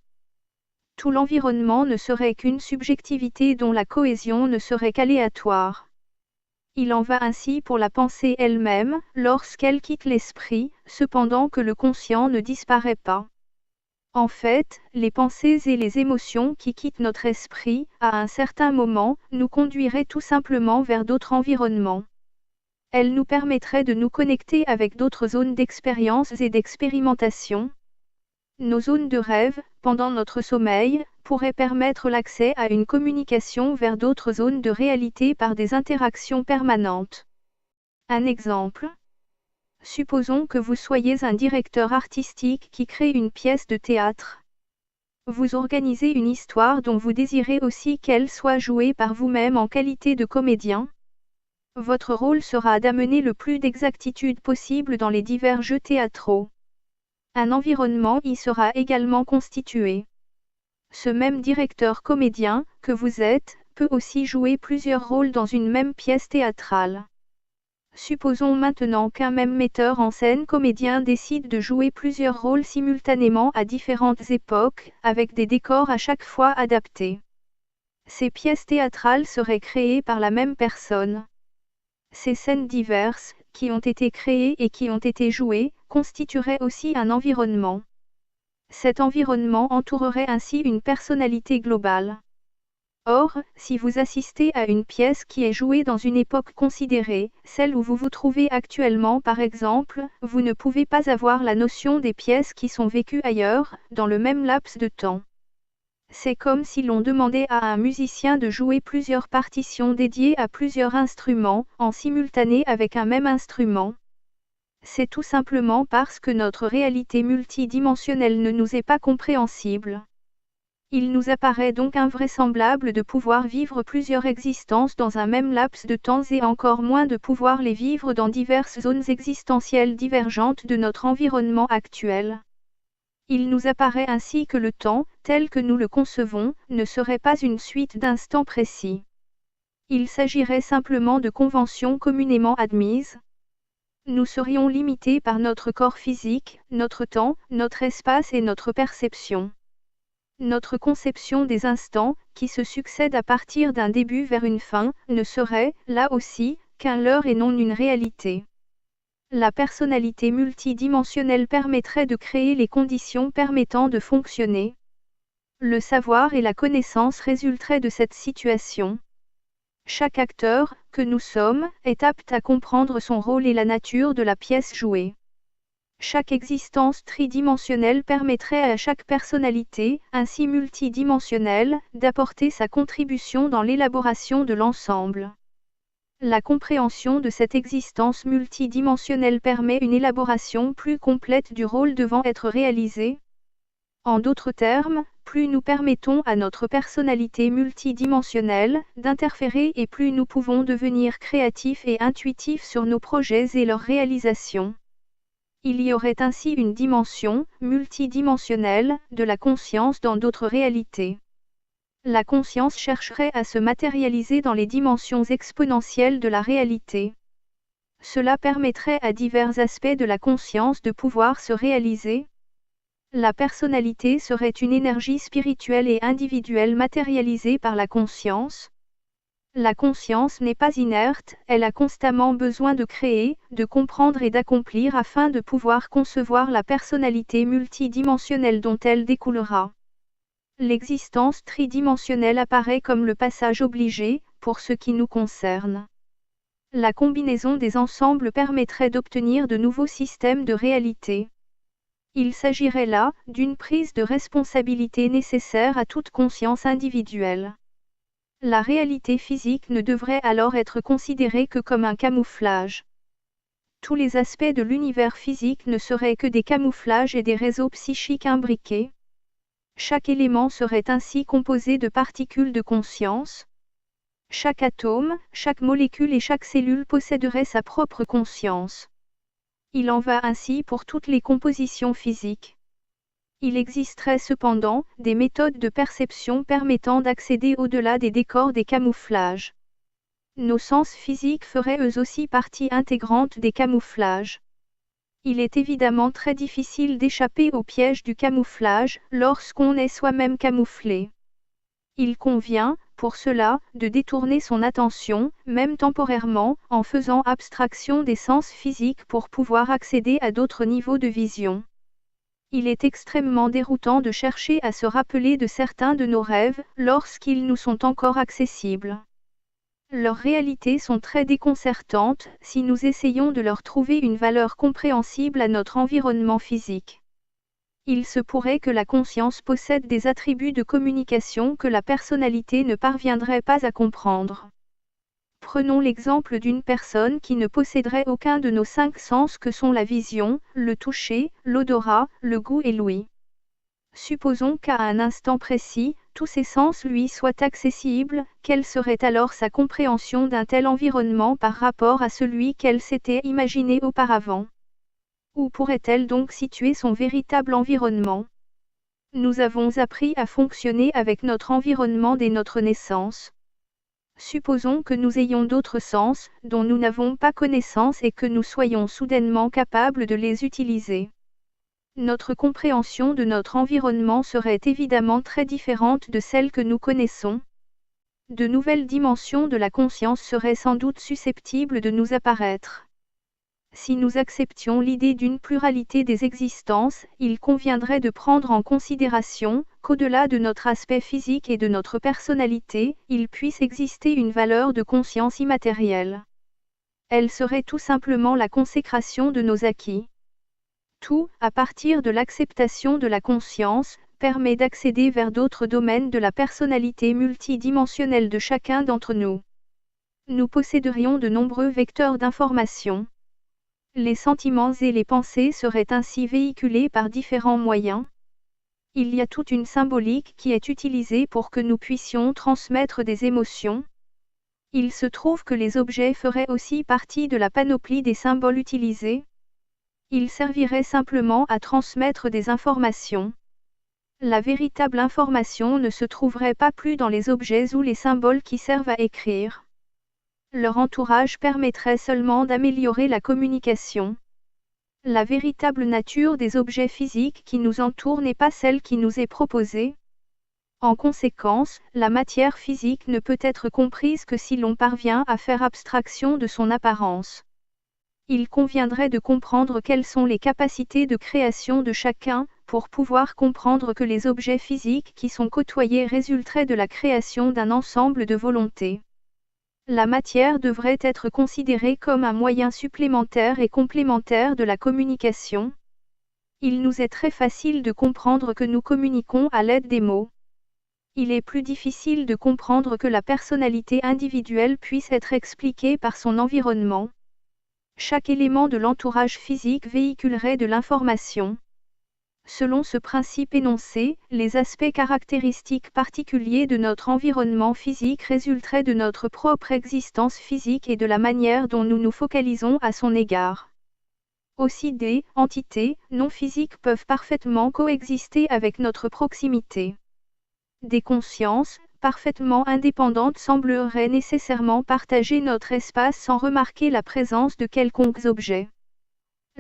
Tout l'environnement ne serait qu'une subjectivité dont la cohésion ne serait qu'aléatoire. Il en va ainsi pour la pensée elle-même, lorsqu'elle quitte l'esprit, cependant que le conscient ne disparaît pas. En fait, les pensées et les émotions qui quittent notre esprit, à un certain moment, nous conduiraient tout simplement vers d'autres environnements. Elles nous permettraient de nous connecter avec d'autres zones d'expérience et d'expérimentation. Nos zones de rêve, pendant notre sommeil, pourraient permettre l'accès à une communication vers d'autres zones de réalité par des interactions permanentes. Un exemple. Supposons que vous soyez un directeur artistique qui crée une pièce de théâtre. Vous organisez une histoire dont vous désirez aussi qu'elle soit jouée par vous-même en qualité de comédien. Votre rôle sera d'amener le plus d'exactitude possible dans les divers jeux théâtraux. Un environnement y sera également constitué. Ce même directeur comédien, que vous êtes, peut aussi jouer plusieurs rôles dans une même pièce théâtrale. Supposons maintenant qu'un même metteur en scène comédien décide de jouer plusieurs rôles simultanément à différentes époques, avec des décors à chaque fois adaptés. Ces pièces théâtrales seraient créées par la même personne. Ces scènes diverses, qui ont été créées et qui ont été jouées, constitueraient aussi un environnement. Cet environnement entourerait ainsi une personnalité globale. Or, si vous assistez à une pièce qui est jouée dans une époque considérée, celle où vous vous trouvez actuellement par exemple, vous ne pouvez pas avoir la notion des pièces qui sont vécues ailleurs, dans le même laps de temps. C'est comme si l'on demandait à un musicien de jouer plusieurs partitions dédiées à plusieurs instruments, en simultané avec un même instrument. C'est tout simplement parce que notre réalité multidimensionnelle ne nous est pas compréhensible. Il nous apparaît donc invraisemblable de pouvoir vivre plusieurs existences dans un même laps de temps et encore moins de pouvoir les vivre dans diverses zones existentielles divergentes de notre environnement actuel. Il nous apparaît ainsi que le temps, tel que nous le concevons, ne serait pas une suite d'instants précis. Il s'agirait simplement de conventions communément admises. Nous serions limités par notre corps physique, notre temps, notre espace et notre perception. Notre conception des instants, qui se succèdent à partir d'un début vers une fin, ne serait, là aussi, qu'un leurre et non une réalité. La personnalité multidimensionnelle permettrait de créer les conditions permettant de fonctionner. Le savoir et la connaissance résulteraient de cette situation. Chaque acteur, que nous sommes, est apte à comprendre son rôle et la nature de la pièce jouée. Chaque existence tridimensionnelle permettrait à chaque personnalité, ainsi multidimensionnelle, d'apporter sa contribution dans l'élaboration de l'ensemble. La compréhension de cette existence multidimensionnelle permet une élaboration plus complète du rôle devant être réalisé. En d'autres termes, plus nous permettons à notre personnalité multidimensionnelle d'interférer et plus nous pouvons devenir créatifs et intuitifs sur nos projets et leur réalisation. Il y aurait ainsi une dimension, multidimensionnelle, de la conscience dans d'autres réalités. La conscience chercherait à se matérialiser dans les dimensions exponentielles de la réalité. Cela permettrait à divers aspects de la conscience de pouvoir se réaliser. La personnalité serait une énergie spirituelle et individuelle matérialisée par la conscience. La conscience n'est pas inerte, elle a constamment besoin de créer, de comprendre et d'accomplir afin de pouvoir concevoir la personnalité multidimensionnelle dont elle découlera. L'existence tridimensionnelle apparaît comme le passage obligé, pour ce qui nous concerne. La combinaison des ensembles permettrait d'obtenir de nouveaux systèmes de réalité. Il s'agirait là, d'une prise de responsabilité nécessaire à toute conscience individuelle. La réalité physique ne devrait alors être considérée que comme un camouflage. Tous les aspects de l'univers physique ne seraient que des camouflages et des réseaux psychiques imbriqués. Chaque élément serait ainsi composé de particules de conscience. Chaque atome, chaque molécule et chaque cellule posséderait sa propre conscience. Il en va ainsi pour toutes les compositions physiques. Il existerait cependant des méthodes de perception permettant d'accéder au-delà des décors des camouflages. Nos sens physiques feraient eux aussi partie intégrante des camouflages. Il est évidemment très difficile d'échapper au piège du camouflage lorsqu'on est soi-même camouflé. Il convient, pour cela, de détourner son attention, même temporairement, en faisant abstraction des sens physiques pour pouvoir accéder à d'autres niveaux de vision. Il est extrêmement déroutant de chercher à se rappeler de certains de nos rêves, lorsqu'ils nous sont encore accessibles. Leurs réalités sont très déconcertantes, si nous essayons de leur trouver une valeur compréhensible à notre environnement physique. Il se pourrait que la conscience possède des attributs de communication que la personnalité ne parviendrait pas à comprendre. Prenons l'exemple d'une personne qui ne posséderait aucun de nos 5 sens que sont la vision, le toucher, l'odorat, le goût et l'ouïe. Supposons qu'à un instant précis, tous ces sens lui soient accessibles, quelle serait alors sa compréhension d'un tel environnement par rapport à celui qu'elle s'était imaginé auparavant? Où pourrait-elle donc situer son véritable environnement? Nous avons appris à fonctionner avec notre environnement dès notre naissance. Supposons que nous ayons d'autres sens, dont nous n'avons pas connaissance et que nous soyons soudainement capables de les utiliser. Notre compréhension de notre environnement serait évidemment très différente de celle que nous connaissons. De nouvelles dimensions de la conscience seraient sans doute susceptibles de nous apparaître. Si nous acceptions l'idée d'une pluralité des existences, il conviendrait de prendre en considération qu'au-delà de notre aspect physique et de notre personnalité, il puisse exister une valeur de conscience immatérielle. Elle serait tout simplement la consécration de nos acquis. Tout, à partir de l'acceptation de la conscience, permet d'accéder vers d'autres domaines de la personnalité multidimensionnelle de chacun d'entre nous. Nous posséderions de nombreux vecteurs d'information. Les sentiments et les pensées seraient ainsi véhiculés par différents moyens. Il y a toute une symbolique qui est utilisée pour que nous puissions transmettre des émotions. Il se trouve que les objets feraient aussi partie de la panoplie des symboles utilisés. Ils serviraient simplement à transmettre des informations. La véritable information ne se trouverait pas plus dans les objets ou les symboles qui servent à écrire. Leur entourage permettrait seulement d'améliorer la communication. La véritable nature des objets physiques qui nous entourent n'est pas celle qui nous est proposée. En conséquence, la matière physique ne peut être comprise que si l'on parvient à faire abstraction de son apparence. Il conviendrait de comprendre quelles sont les capacités de création de chacun, pour pouvoir comprendre que les objets physiques qui sont côtoyés résulteraient de la création d'un ensemble de volontés. La matière devrait être considérée comme un moyen supplémentaire et complémentaire de la communication. Il nous est très facile de comprendre que nous communiquons à l'aide des mots. Il est plus difficile de comprendre que la personnalité individuelle puisse être expliquée par son environnement. Chaque élément de l'entourage physique véhiculerait de l'information. Selon ce principe énoncé, les aspects caractéristiques particuliers de notre environnement physique résulteraient de notre propre existence physique et de la manière dont nous nous focalisons à son égard. Aussi des entités non physiques peuvent parfaitement coexister avec notre proximité. Des consciences, parfaitement indépendantes sembleraient nécessairement partager notre espace sans remarquer la présence de quelconques objets.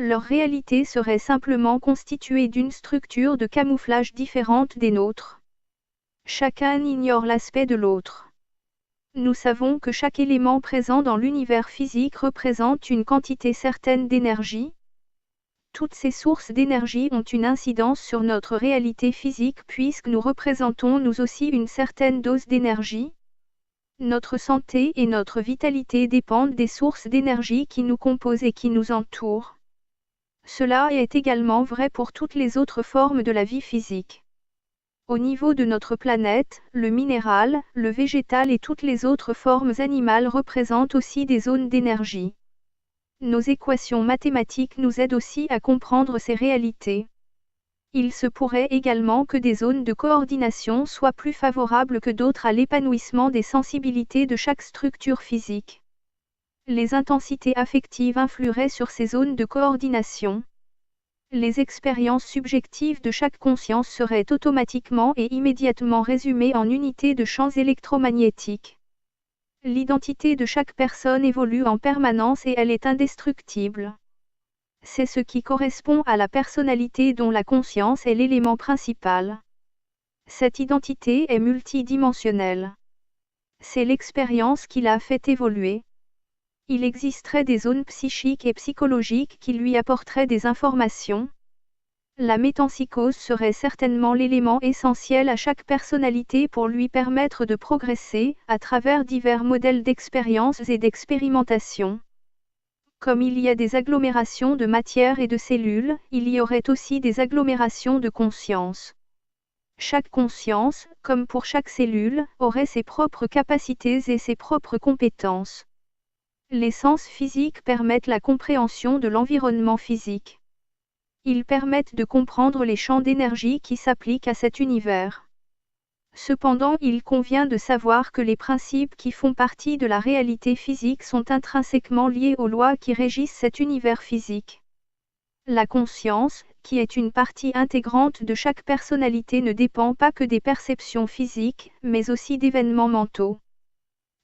Leur réalité serait simplement constituée d'une structure de camouflage différente des nôtres. Chacun ignore l'aspect de l'autre. Nous savons que chaque élément présent dans l'univers physique représente une quantité certaine d'énergie. Toutes ces sources d'énergie ont une incidence sur notre réalité physique puisque nous représentons nous aussi une certaine dose d'énergie. Notre santé et notre vitalité dépendent des sources d'énergie qui nous composent et qui nous entourent. Cela est également vrai pour toutes les autres formes de la vie physique. Au niveau de notre planète, le minéral, le végétal et toutes les autres formes animales représentent aussi des zones d'énergie. Nos équations mathématiques nous aident aussi à comprendre ces réalités. Il se pourrait également que des zones de coordination soient plus favorables que d'autres à l'épanouissement des sensibilités de chaque structure physique. Les intensités affectives influeraient sur ces zones de coordination. Les expériences subjectives de chaque conscience seraient automatiquement et immédiatement résumées en unités de champs électromagnétiques. L'identité de chaque personne évolue en permanence et elle est indestructible. C'est ce qui correspond à la personnalité dont la conscience est l'élément principal. Cette identité est multidimensionnelle. C'est l'expérience qui l'a fait évoluer. Il existerait des zones psychiques et psychologiques qui lui apporteraient des informations. La métempsychose serait certainement l'élément essentiel à chaque personnalité pour lui permettre de progresser, à travers divers modèles d'expériences et d'expérimentation. Comme il y a des agglomérations de matière et de cellules, il y aurait aussi des agglomérations de conscience. Chaque conscience, comme pour chaque cellule, aurait ses propres capacités et ses propres compétences. Les sens physiques permettent la compréhension de l'environnement physique. Ils permettent de comprendre les champs d'énergie qui s'appliquent à cet univers. Cependant, il convient de savoir que les principes qui font partie de la réalité physique sont intrinsèquement liés aux lois qui régissent cet univers physique. La conscience, qui est une partie intégrante de chaque personnalité, ne dépend pas que des perceptions physiques, mais aussi d'événements mentaux.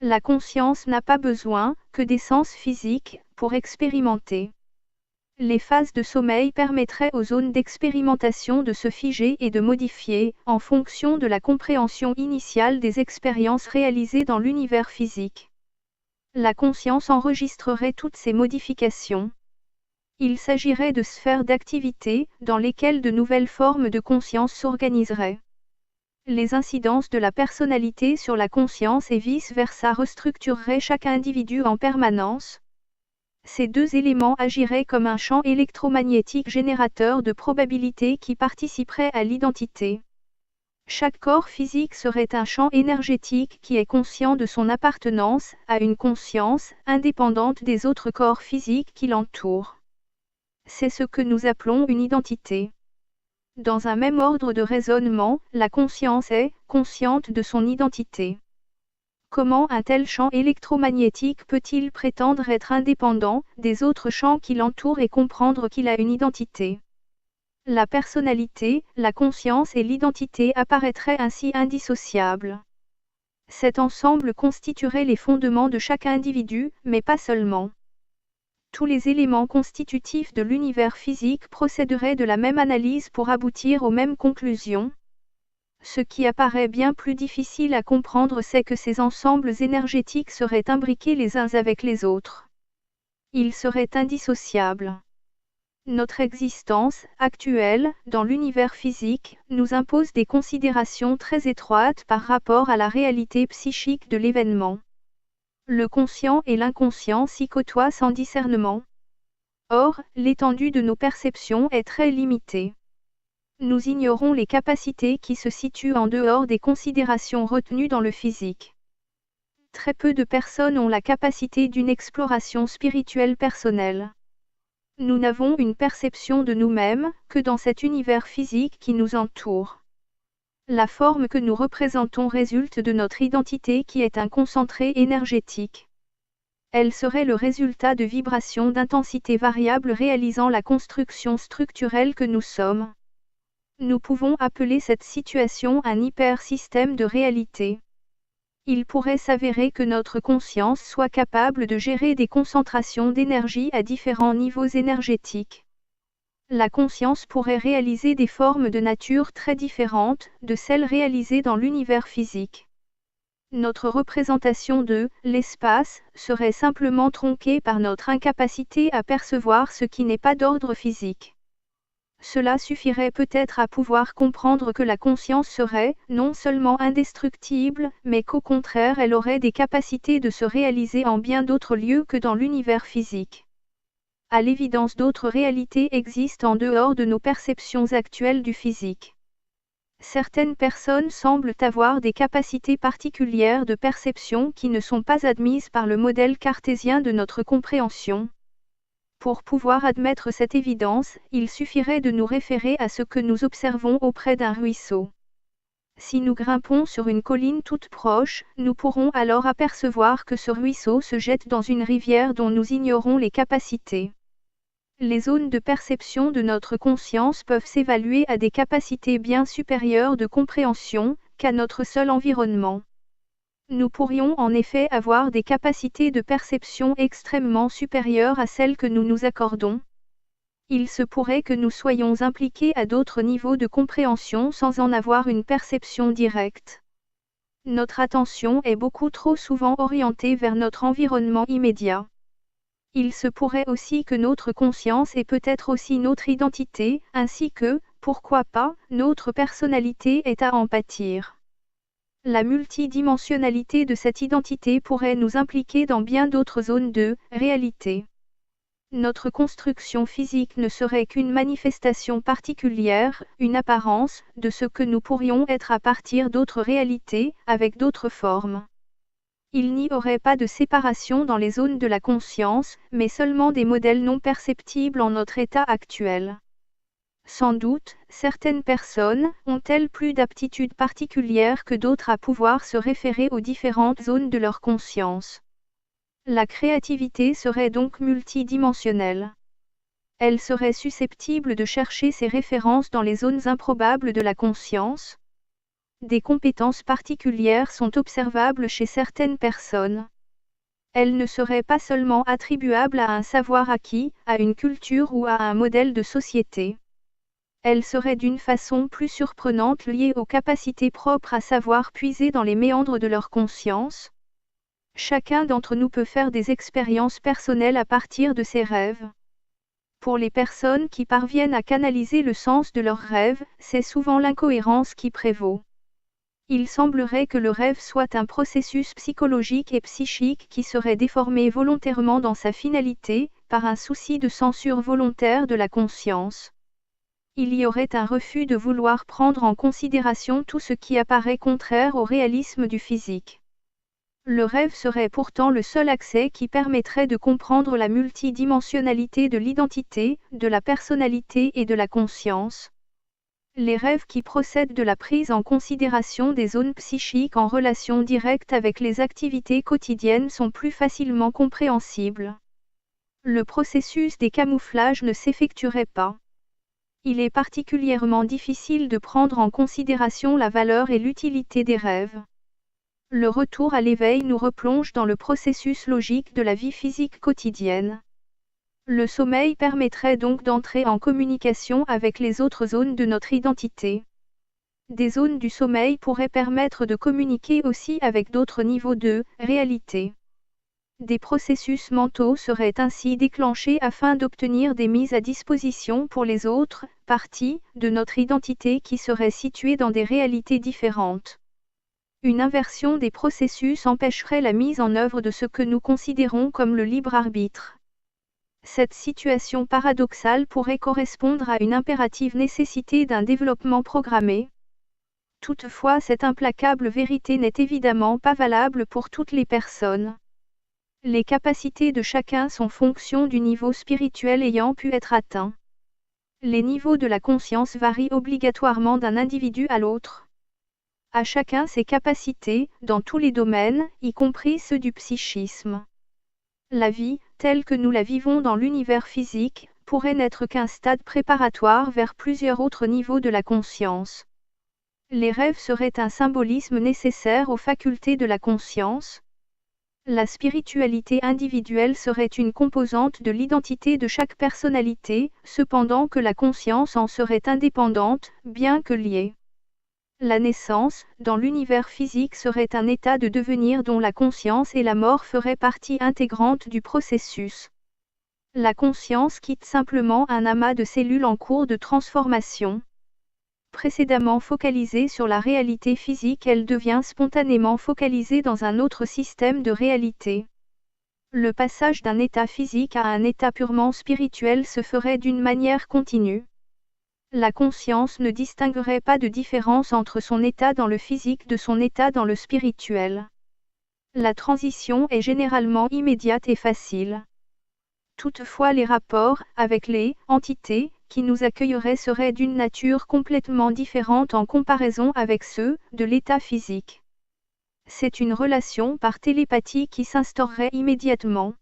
La conscience n'a pas besoin que des sens physiques pour expérimenter. Les phases de sommeil permettraient aux zones d'expérimentation de se figer et de modifier, en fonction de la compréhension initiale des expériences réalisées dans l'univers physique. La conscience enregistrerait toutes ces modifications. Il s'agirait de sphères d'activité, dans lesquelles de nouvelles formes de conscience s'organiseraient. Les incidences de la personnalité sur la conscience et vice-versa restructureraient chaque individu en permanence. Ces deux éléments agiraient comme un champ électromagnétique générateur de probabilités qui participerait à l'identité. Chaque corps physique serait un champ énergétique qui est conscient de son appartenance à une conscience indépendante des autres corps physiques qui l'entourent. C'est ce que nous appelons une identité. Dans un même ordre de raisonnement, la conscience est consciente de son identité. Comment un tel champ électromagnétique peut-il prétendre être indépendant des autres champs qui l'entourent et comprendre qu'il a une identité? La personnalité, la conscience et l'identité apparaîtraient ainsi indissociables. Cet ensemble constituerait les fondements de chaque individu, mais pas seulement. Tous les éléments constitutifs de l'univers physique procéderaient de la même analyse pour aboutir aux mêmes conclusions. Ce qui apparaît bien plus difficile à comprendre, c'est que ces ensembles énergétiques seraient imbriqués les uns avec les autres. Ils seraient indissociables. Notre existence, actuelle, dans l'univers physique, nous impose des considérations très étroites par rapport à la réalité psychique de l'événement. Le conscient et l'inconscient s'y côtoient sans discernement. Or, l'étendue de nos perceptions est très limitée. Nous ignorons les capacités qui se situent en dehors des considérations retenues dans le physique. Très peu de personnes ont la capacité d'une exploration spirituelle personnelle. Nous n'avons une perception de nous-mêmes que dans cet univers physique qui nous entoure. La forme que nous représentons résulte de notre identité qui est un concentré énergétique. Elle serait le résultat de vibrations d'intensité variable réalisant la construction structurelle que nous sommes. Nous pouvons appeler cette situation un hypersystème de réalité. Il pourrait s'avérer que notre conscience soit capable de gérer des concentrations d'énergie à différents niveaux énergétiques. La conscience pourrait réaliser des formes de nature très différentes de celles réalisées dans l'univers physique. Notre représentation de l'espace serait simplement tronquée par notre incapacité à percevoir ce qui n'est pas d'ordre physique. Cela suffirait peut-être à pouvoir comprendre que la conscience serait non seulement indestructible, mais qu'au contraire elle aurait des capacités de se réaliser en bien d'autres lieux que dans l'univers physique. À l'évidence, d'autres réalités existent en dehors de nos perceptions actuelles du physique. Certaines personnes semblent avoir des capacités particulières de perception qui ne sont pas admises par le modèle cartésien de notre compréhension. Pour pouvoir admettre cette évidence, il suffirait de nous référer à ce que nous observons auprès d'un ruisseau. Si nous grimpons sur une colline toute proche, nous pourrons alors apercevoir que ce ruisseau se jette dans une rivière dont nous ignorons les capacités. Les zones de perception de notre conscience peuvent s'évaluer à des capacités bien supérieures de compréhension qu'à notre seul environnement. Nous pourrions en effet avoir des capacités de perception extrêmement supérieures à celles que nous nous accordons. Il se pourrait que nous soyons impliqués à d'autres niveaux de compréhension sans en avoir une perception directe. Notre attention est beaucoup trop souvent orientée vers notre environnement immédiat. Il se pourrait aussi que notre conscience et peut-être aussi notre identité, ainsi que, pourquoi pas, notre personnalité ait à en pâtir. La multidimensionnalité de cette identité pourrait nous impliquer dans bien d'autres zones de réalité. Notre construction physique ne serait qu'une manifestation particulière, une apparence, de ce que nous pourrions être à partir d'autres réalités, avec d'autres formes. Il n'y aurait pas de séparation dans les zones de la conscience, mais seulement des modèles non perceptibles en notre état actuel. Sans doute, certaines personnes ont-elles plus d'aptitudes particulières que d'autres à pouvoir se référer aux différentes zones de leur conscience. La créativité serait donc multidimensionnelle. Elle serait susceptible de chercher ses références dans les zones improbables de la conscience. Des compétences particulières sont observables chez certaines personnes. Elles ne seraient pas seulement attribuables à un savoir acquis, à une culture ou à un modèle de société. Elles seraient d'une façon plus surprenante liées aux capacités propres à savoir puiser dans les méandres de leur conscience. Chacun d'entre nous peut faire des expériences personnelles à partir de ses rêves. Pour les personnes qui parviennent à canaliser le sens de leurs rêves, c'est souvent l'incohérence qui prévaut. Il semblerait que le rêve soit un processus psychologique et psychique qui serait déformé volontairement dans sa finalité, par un souci de censure volontaire de la conscience. Il y aurait un refus de vouloir prendre en considération tout ce qui apparaît contraire au réalisme du physique. Le rêve serait pourtant le seul accès qui permettrait de comprendre la multidimensionnalité de l'identité, de la personnalité et de la conscience. Les rêves qui procèdent de la prise en considération des zones psychiques en relation directe avec les activités quotidiennes sont plus facilement compréhensibles. Le processus des camouflages ne s'effectuerait pas. Il est particulièrement difficile de prendre en considération la valeur et l'utilité des rêves. Le retour à l'éveil nous replonge dans le processus logique de la vie physique quotidienne. Le sommeil permettrait donc d'entrer en communication avec les autres zones de notre identité. Des zones du sommeil pourraient permettre de communiquer aussi avec d'autres niveaux de réalité. Des processus mentaux seraient ainsi déclenchés afin d'obtenir des mises à disposition pour les autres parties de notre identité qui seraient situées dans des réalités différentes. Une inversion des processus empêcherait la mise en œuvre de ce que nous considérons comme le libre arbitre. Cette situation paradoxale pourrait correspondre à une impérative nécessité d'un développement programmé. Toutefois, cette implacable vérité n'est évidemment pas valable pour toutes les personnes. Les capacités de chacun sont fonction du niveau spirituel ayant pu être atteint. Les niveaux de la conscience varient obligatoirement d'un individu à l'autre. À chacun ses capacités, dans tous les domaines, y compris ceux du psychisme. La vie, telle que nous la vivons dans l'univers physique, pourrait n'être qu'un stade préparatoire vers plusieurs autres niveaux de la conscience. Les rêves seraient un symbolisme nécessaire aux facultés de la conscience. La spiritualité individuelle serait une composante de l'identité de chaque personnalité, cependant que la conscience en serait indépendante, bien que liée. La naissance, dans l'univers physique serait un état de devenir dont la conscience et la mort feraient partie intégrante du processus. La conscience quitte simplement un amas de cellules en cours de transformation. Précédemment focalisée sur la réalité physique, elle devient spontanément focalisée dans un autre système de réalité. Le passage d'un état physique à un état purement spirituel se ferait d'une manière continue. La conscience ne distinguerait pas de différence entre son état dans le physique de son état dans le spirituel. La transition est généralement immédiate et facile. Toutefois les rapports avec les entités qui nous accueilleraient seraient d'une nature complètement différente en comparaison avec ceux de l'état physique. C'est une relation par télépathie qui s'instaurerait immédiatement.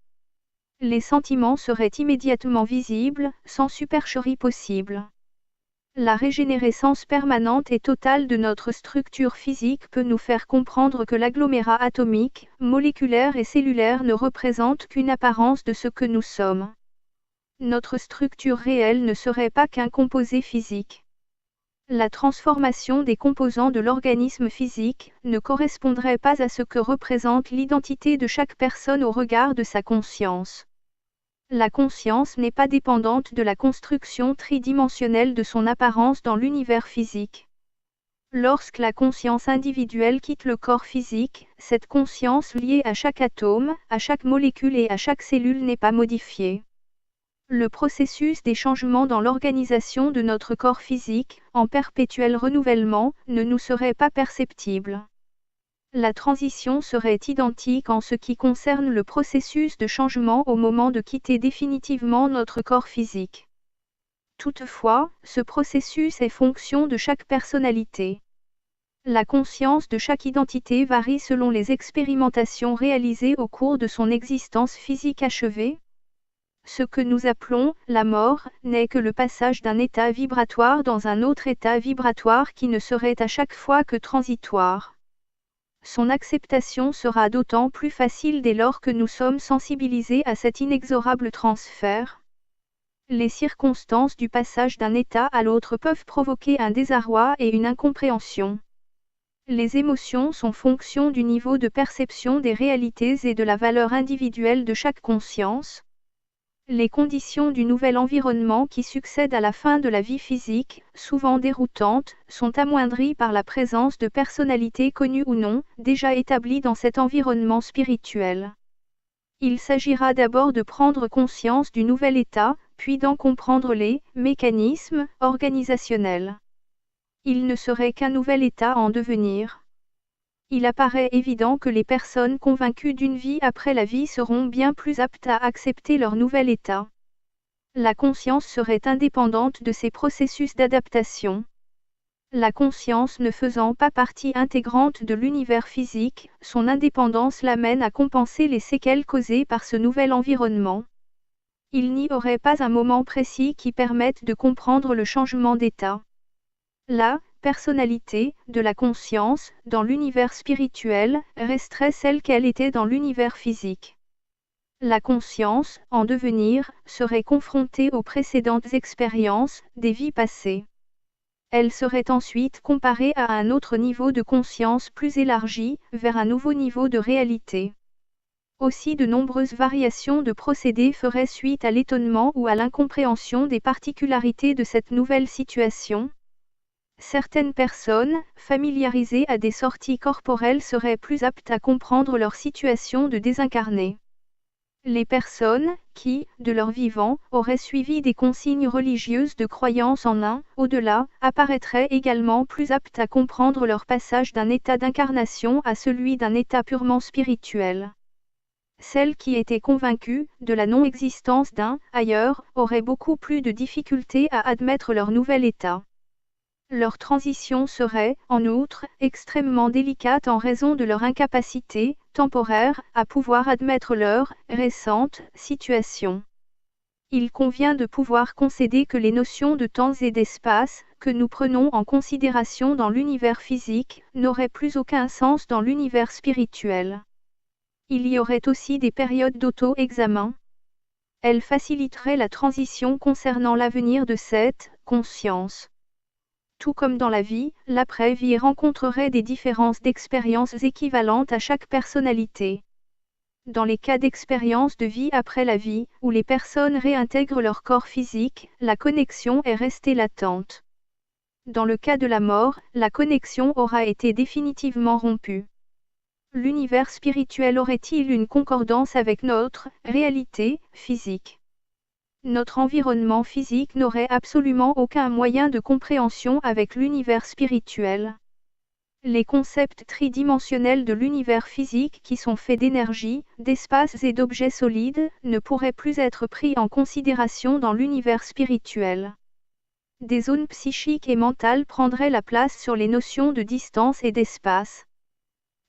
Les sentiments seraient immédiatement visibles, sans supercherie possible. La régénérescence permanente et totale de notre structure physique peut nous faire comprendre que l'agglomérat atomique, moléculaire et cellulaire ne représente qu'une apparence de ce que nous sommes. Notre structure réelle ne serait pas qu'un composé physique. La transformation des composants de l'organisme physique ne correspondrait pas à ce que représente l'identité de chaque personne au regard de sa conscience. La conscience n'est pas dépendante de la construction tridimensionnelle de son apparence dans l'univers physique. Lorsque la conscience individuelle quitte le corps physique, cette conscience liée à chaque atome, à chaque molécule et à chaque cellule n'est pas modifiée. Le processus des changements dans l'organisation de notre corps physique, en perpétuel renouvellement, ne nous serait pas perceptible. La transition serait identique en ce qui concerne le processus de changement au moment de quitter définitivement notre corps physique. Toutefois, ce processus est fonction de chaque personnalité. La conscience de chaque identité varie selon les expérimentations réalisées au cours de son existence physique achevée. Ce que nous appelons la mort n'est que le passage d'un état vibratoire dans un autre état vibratoire qui ne serait à chaque fois que transitoire. Son acceptation sera d'autant plus facile dès lors que nous sommes sensibilisés à cet inexorable transfert. Les circonstances du passage d'un état à l'autre peuvent provoquer un désarroi et une incompréhension. Les émotions sont fonction du niveau de perception des réalités et de la valeur individuelle de chaque conscience. Les conditions du nouvel environnement qui succède à la fin de la vie physique, souvent déroutantes, sont amoindries par la présence de personnalités connues ou non, déjà établies dans cet environnement spirituel. Il s'agira d'abord de prendre conscience du nouvel état, puis d'en comprendre les mécanismes organisationnels. Il ne serait qu'un nouvel état en devenir. Il apparaît évident que les personnes convaincues d'une vie après la vie seront bien plus aptes à accepter leur nouvel état. La conscience serait indépendante de ces processus d'adaptation. La conscience ne faisant pas partie intégrante de l'univers physique, son indépendance l'amène à compenser les séquelles causées par ce nouvel environnement. Il n'y aurait pas un moment précis qui permette de comprendre le changement d'état. La personnalité de la conscience, dans l'univers spirituel, resterait celle qu'elle était dans l'univers physique. La conscience, en devenir, serait confrontée aux précédentes expériences des vies passées. Elle serait ensuite comparée à un autre niveau de conscience plus élargi, vers un nouveau niveau de réalité. Aussi de nombreuses variations de procédés feraient suite à l'étonnement ou à l'incompréhension des particularités de cette nouvelle situation. Certaines personnes, familiarisées à des sorties corporelles seraient plus aptes à comprendre leur situation de désincarné. Les personnes, qui, de leur vivant, auraient suivi des consignes religieuses de croyance en un au-delà, apparaîtraient également plus aptes à comprendre leur passage d'un état d'incarnation à celui d'un état purement spirituel. Celles qui étaient convaincues de la non-existence d'un ailleurs auraient beaucoup plus de difficultés à admettre leur nouvel état. Leur transition serait, en outre, extrêmement délicate en raison de leur incapacité, temporaire, à pouvoir admettre leur récente situation. Il convient de pouvoir concéder que les notions de temps et d'espace, que nous prenons en considération dans l'univers physique, n'auraient plus aucun sens dans l'univers spirituel. Il y aurait aussi des périodes d'auto-examen. Elles faciliteraient la transition concernant l'avenir de cette conscience. Tout comme dans la vie, l'après-vie rencontrerait des différences d'expériences équivalentes à chaque personnalité. Dans les cas d'expérience de vie après la vie, où les personnes réintègrent leur corps physique, la connexion est restée latente. Dans le cas de la mort, la connexion aura été définitivement rompue. L'univers spirituel aurait-il une concordance avec notre réalité physique ? Notre environnement physique n'aurait absolument aucun moyen de compréhension avec l'univers spirituel. Les concepts tridimensionnels de l'univers physique qui sont faits d'énergie, d'espace et d'objets solides, ne pourraient plus être pris en considération dans l'univers spirituel. Des zones psychiques et mentales prendraient la place sur les notions de distance et d'espace.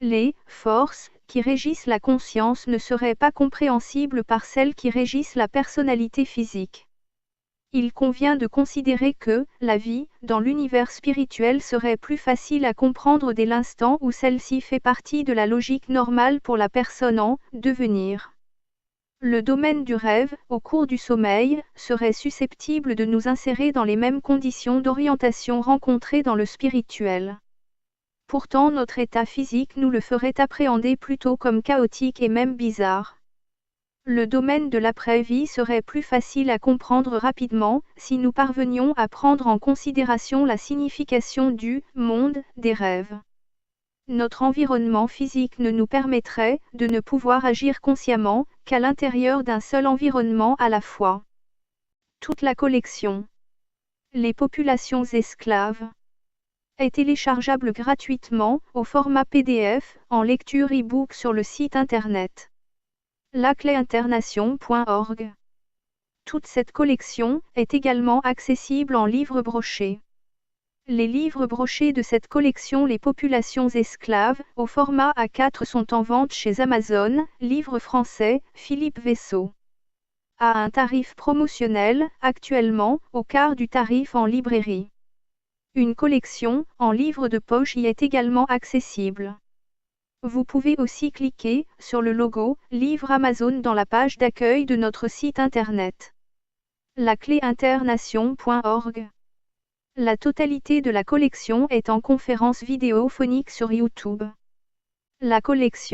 Les forces qui régissent la conscience ne seraient pas compréhensibles par celles qui régissent la personnalité physique. Il convient de considérer que la vie dans l'univers spirituel serait plus facile à comprendre dès l'instant où celle-ci fait partie de la logique normale pour la personne en devenir. Le domaine du rêve, au cours du sommeil, serait susceptible de nous insérer dans les mêmes conditions d'orientation rencontrées dans le spirituel. Pourtant notre état physique nous le ferait appréhender plutôt comme chaotique et même bizarre. Le domaine de l'après-vie serait plus facile à comprendre rapidement, si nous parvenions à prendre en considération la signification du monde des rêves. Notre environnement physique ne nous permettrait de ne pouvoir agir consciemment qu'à l'intérieur d'un seul environnement à la fois. Toute la collection. Les populations esclaves est téléchargeable gratuitement, au format PDF, en lecture e-book sur le site internet lacléinternation.org. Toute cette collection est également accessible en livres brochés. Les livres brochés de cette collection Les populations esclaves, au format A4 sont en vente chez Amazon, livre français, Philippe Vaisseau. À un tarif promotionnel, actuellement, au quart du tarif en librairie. Une collection, en livre de poche y est également accessible. Vous pouvez aussi cliquer sur le logo « Livre Amazon » dans la page d'accueil de notre site internet. lacléinternation.org. La totalité de la collection est en conférence vidéophonique sur YouTube. La collection